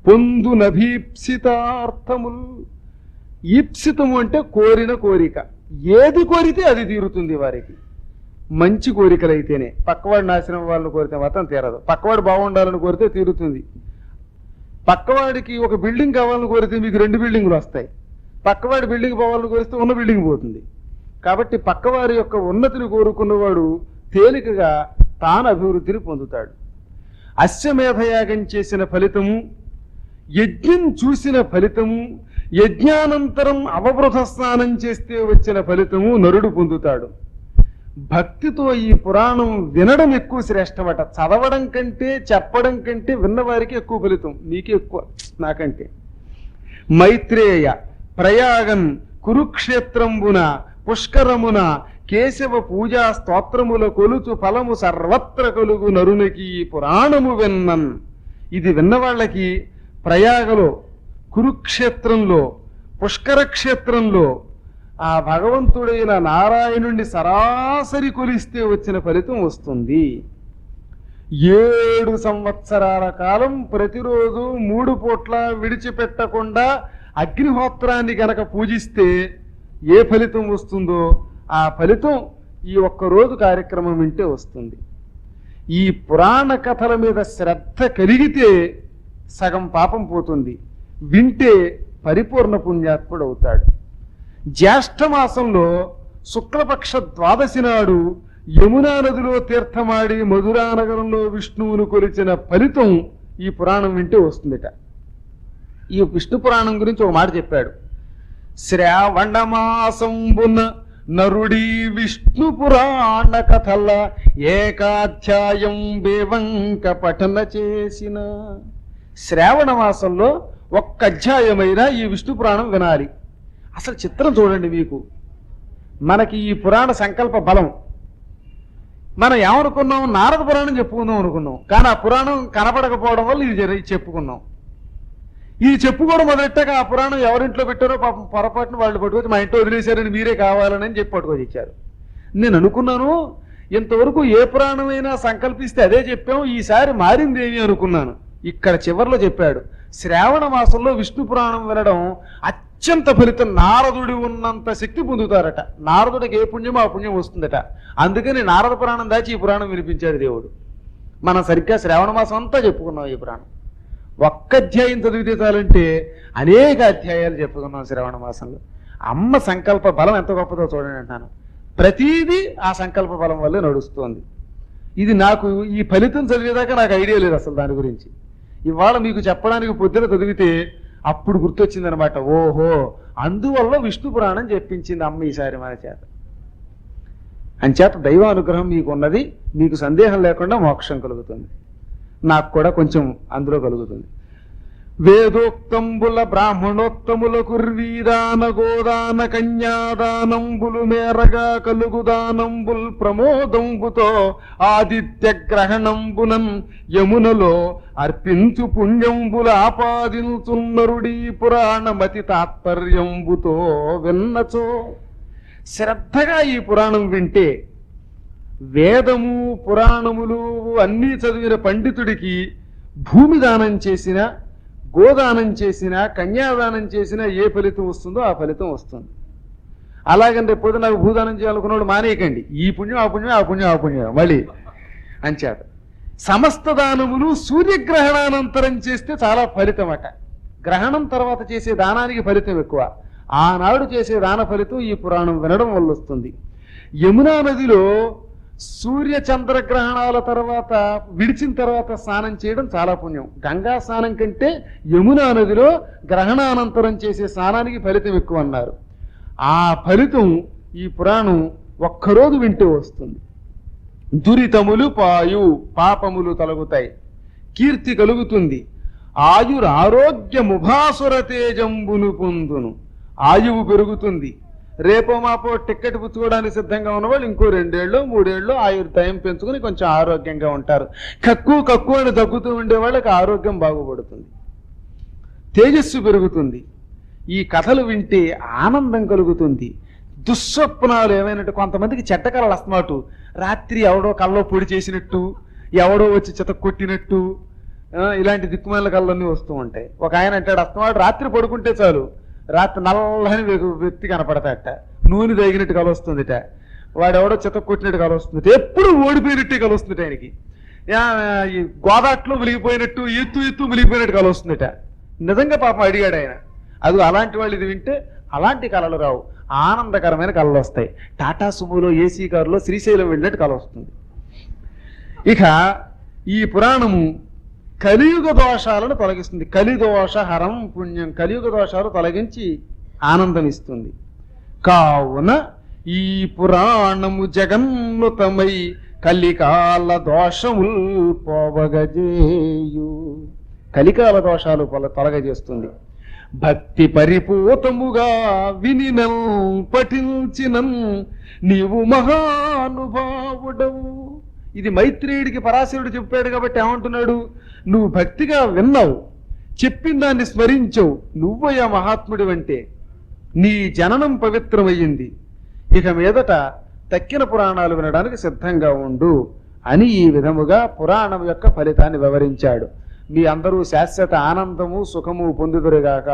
పొందు నభీప్సితార్థములు, ఈప్సితము అంటే కోరిన కోరిక, ఏది కోరితే అది తీరుతుంది వారికి. మంచి కోరికలు అయితేనే. పక్కవాడు నాశనం వాళ్ళని కోరితే మాత్రం తీరదు. పక్కవాడు బాగుండాలని కోరితే తీరుతుంది. పక్కవాడికి ఒక బిల్డింగ్ కావాలని కోరితే మీకు 2 బిల్డింగులు వస్తాయి. పక్కవాడి బిల్డింగ్ పోవాలని కోరిస్తే ఉన్న బిల్డింగ్ పోతుంది. కాబట్టి పక్కవారి యొక్క ఉన్నతిని కోరుకున్నవాడు తేలికగా తాను అభివృద్ధిని పొందుతాడు. అశ్వమేధయాగం చేసిన ఫలితము, యజ్ఞం చూసిన ఫలితము, యజ్ఞానంతరం అవబృధ స్నానం చేస్తే వచ్చిన ఫలితము నరుడు పొందుతాడు. భక్తితో ఈ పురాణం వినడం ఎక్కువ శ్రేష్టమట. చదవడం కంటే చెప్పడం కంటే విన్నవారికి ఎక్కువ ఫలితం, నీకే ఎక్కువ నాకంటే. మైత్రేయ ప్రయాగన్ కురుక్షేత్రంబున పుష్కరమున కేశవ పూజా స్తోత్రముల కొలుచు ఫలము సర్వత్ర కలుగు నరునికి ఈ పురాణము విన్నన్. ఇది విన్నవాళ్ళకి ప్రయాగలో, కురుక్షేత్రంలో, పుష్కర క్షేత్రంలో ఆ భగవంతుడైన నారాయణుణ్ణి సరాసరి కొలిస్తే వచ్చిన ఫలితం వస్తుంది. 7 సంవత్సరాల కాలం ప్రతిరోజు 3 పూట్ల విడిచిపెట్టకుండా అగ్నిహోత్రాన్ని గనక పూజిస్తే ఏ ఫలితం వస్తుందో ఆ ఫలితం ఈ ఒక్కరోజు కార్యక్రమం వింటే వస్తుంది. ఈ పురాణ కథల మీద శ్రద్ధ కలిగితే సగం పాపం పోతుంది, వింటే పరిపూర్ణ పుణ్యాత్ముడు అవుతాడు. జ్యేష్ఠమాసంలో శుక్లపక్ష ద్వాదశి నాడు యమునా నదిలో తీర్థమాడి మధురా నగరంలో విష్ణువును కొలిచిన ఫలితం ఈ పురాణం వింటే వస్తుందట. ఈ విష్ణు పురాణం గురించి ఒక మాట చెప్పాడు. శ్రావణమాసంబున నరుడి విష్ణు పురాణ కథల ఏకాధ్యాయం బేవంక పఠన చేసిన. శ్రావణ మాసంలో 1 అధ్యాయమైన ఈ విష్ణు పురాణం వినాలి. అసలు చిత్రం చూడండి, మీకు మనకి ఈ పురాణ సంకల్ప బలం. మనం ఏమనుకున్నాం, నారద పురాణం చెప్పుకుందాం అనుకున్నాం, కానీ ఆ పురాణం కనపడకపోవడం వల్ల ఇది చెప్పుకున్నాం. ఇది చెప్పుకోవడం మొదలెట్టాక ఆ పురాణం ఎవరింట్లో పెట్టారో పాపం పొరపాటున వాళ్ళు పట్టుకొచ్చి మా ఇంట్లో వదిలేశారని మీరే కావాలని చెప్పి పట్టుకొచ్చి ఇచ్చారు. నేను అనుకున్నాను ఇంతవరకు ఏ పురాణమైనా సంకల్పిస్తే అదే చెప్పాం, ఈసారి మారిందేమి అనుకున్నాను. ఇక్కడ చివర్లో చెప్పాడు, శ్రావణ మాసంలో విష్ణు పురాణం వినడం అత్యంత ఫలితం. నారదుడి ఉన్నంత శక్తి పొందుతారట. నారదుడికి ఏ పుణ్యమో ఆ పుణ్యం వస్తుందట. అందుకని నారద పురాణం దాచి ఈ పురాణం వినిపించాడు దేవుడు. మనం సరిగ్గా శ్రావణ మాసం అంతా చెప్పుకున్నాం ఈ పురాణం. ఒక్క అధ్యాయం చదివితే చాలంటే అనేక అధ్యాయాలు చెప్పుకున్నాం శ్రావణ మాసంలో. అమ్మ సంకల్ప బలం ఎంత గొప్పదో చూడండి అంటాను. ప్రతీదీ ఆ సంకల్ప బలం వల్లే నడుస్తోంది. ఇది నాకు ఈ ఫలితం చదివేదాకా నాకు ఐడియా లేదు అసలు దాని గురించి. ఇవాళ మీకు చెప్పడానికి పొద్దున చదివితే అప్పుడు గుర్తొచ్చిందనమాట. ఓహో, అందువల్ల విష్ణు పురాణం చెప్పించింది అమ్మ ఈసారి మన చేత. అంచేత దైవానుగ్రహం మీకు ఉన్నది, మీకు సందేహం లేకుండా మోక్షం కలుగుతుంది. నాకు కూడా కొంచెం అందులో కలుగుతుంది. వేదోక్తంబుల బ్రాహ్మణోత్తముల కుర్వీదాన గోదాన కన్యాదానంబులు మేరగా కలుగుదానంబుల్ ప్రమోదంబుతో ఆదిత్య గ్రహణంబునం యమునలో అర్పించు పుణ్యంబుల ఆపాదించున్నరుడీ పురాణమతి తాత్పర్యంబుతో విన్నచో. శ్రద్ధగా ఈ పురాణం వింటే వేదము పురాణములు అన్నీ చదివిన పండితుడికి భూమి దానం చేసిన, గోదానం చేసిన, కన్యాదానం చేసిన ఏ ఫలితం వస్తుందో ఆ ఫలితం వస్తుంది. అలాగని రేపు నాకు భూదానం చేయాలనుకున్నాడు మానేయకండి. ఈ పుణ్యం ఆ పుణ్యం, ఆ పుణ్యం ఆ పుణ్యం మళ్ళీ అంచేత సమస్త దానములు సూర్యగ్రహణానంతరం చేస్తే చాలా ఫలితం అట. గ్రహణం తర్వాత చేసే దానానికి ఫలితం ఎక్కువ. ఆనాడు చేసే దాన ఫలితం ఈ పురాణం వినడం వల్ల వస్తుంది. యమునా నదిలో సూర్య చంద్రగ్రహణాల తర్వాత విడిచిన తర్వాత స్నానం చేయడం చాలా పుణ్యం. గంగా స్నానం కంటే యమునా నదిలో గ్రహణానంతరం చేసే స్నానానికి ఫలితం ఎక్కువ అన్నారు. ఆ ఫలితం ఈ పురాణం ఒక్కరోజు వింటూ వస్తుంది. దురితములు పాయు, పాపములు తొలగుతాయి, కీర్తి కలుగుతుంది, ఆయురారోగ్యముభాసుర తేజంబును పొందును, ఆయువు పెరుగుతుంది. రేపో మాపో టిక్కెట్ పుచ్చుకోవడానికి సిద్ధంగా ఉన్నవాళ్ళు ఇంకో 2 ఏళ్ళు 3 ఏళ్ళు ఆయుర్దాయం పెంచుకుని కొంచెం ఆరోగ్యంగా ఉంటారు. కక్కు అని దగ్గుతూ ఉండే వాళ్ళకి ఆరోగ్యం బాగుపడుతుంది, తేజస్సు పెరుగుతుంది. ఈ కథలు వింటే ఆనందం కలుగుతుంది. దుస్వప్నాలు ఏమైనట్టు కొంతమందికి చెడ్డ కళలు అస్తమాటు, రాత్రి ఎవడో కల్లో పొడి చేసినట్టు, ఎవడో వచ్చి చితక్ కొట్టినట్టు, ఇలాంటి దిక్కుమాల కళ్ళన్నీ వస్తూ ఉంటాయి. ఒక ఆయన అంటాడు, అస్తమాటు రాత్రి పడుకుంటే చాలు రాత్రి నల్లని వ్యక్తి కనపడతాట, నూనె తగినట్టు కలొస్తుందిట, వాడెవడో చితక్ కొట్టినట్టు కలొస్తుంది, ఎప్పుడు ఓడిపోయినట్టు కలొస్తుందిట, ఆయనకి ఈ గోదాట్లో మునిగిపోయినట్టు ఎత్తు మునిగిపోయినట్టు కలొస్తుందిట. నిజంగా పాపం అడిగాడు ఆయన. అది అలాంటి వాళ్ళు ఇది వింటే అలాంటి కళలు రావు, ఆనందకరమైన కళలు వస్తాయి. టాటా సుమోలో ఏసీ కారులో శ్రీశైలం వెళ్ళినట్టు కళ వస్తుంది. ఇక ఈ పురాణము కలియుగ దోషాలను తొలగిస్తుంది. కలిదోష హరం పుణ్యం, కలియుగ దోషాలు తొలగించి ఆనందం ఇస్తుంది. కావున ఈ పురాణము జగన్నుతమై కలికాల దోషముల్ పోవగజేయు, కలికాల దోషాలు తొలగజేస్తుంది. భక్తి పరిపూతముగా వినినం పఠించినం నీవు మహానుభావుడవు. ఇది మైత్రేయుడికి పరాశరుడు చెప్పాడు కాబట్టి ఏమంటున్నాడు, నువ్వు భక్తిగా విన్నావు, చెప్పిన దాన్ని స్మరించవు, నువ్వయ్యా మహాత్ముడు అంటే నీ జననం పవిత్రమయ్యింది, ఇక మీదట తక్కిన పురాణాలు వినడానికి సిద్ధంగా ఉండు అని ఈ విధముగా పురాణం యొక్క ఫలితాన్ని వివరించాడు. మీ అందరూ శాశ్వత ఆనందము సుఖము పొందుదురుగాక.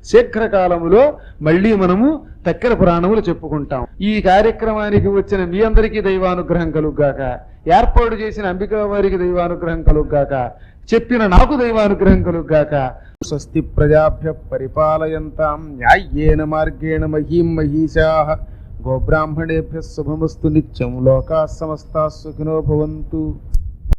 శీఘ్రకాలములో మళ్ళీ మనము తక్కిన పురాణములు చెప్పుకుంటాం. ఈ కార్యక్రమానికి వచ్చిన మీ అందరికీ దైవానుగ్రహం కలుగుగాక. ఏర్పాటు చేసిన అంబికా వారికి దైవానుగ్రహం కలుగుగాక. చెప్పిన నాకు దైవానుగ్రహం కలుగుగాక. స్వస్తి ప్రజాభ్య పరిపాలయంతాం న్యాయ్యేన మార్గేణ మహీం మహీషాః గోబ్రాహ్మణేభ్యः శుభమస్తు నిత్యం. లోకాः సమస్తాः సుఖినో భవంతు.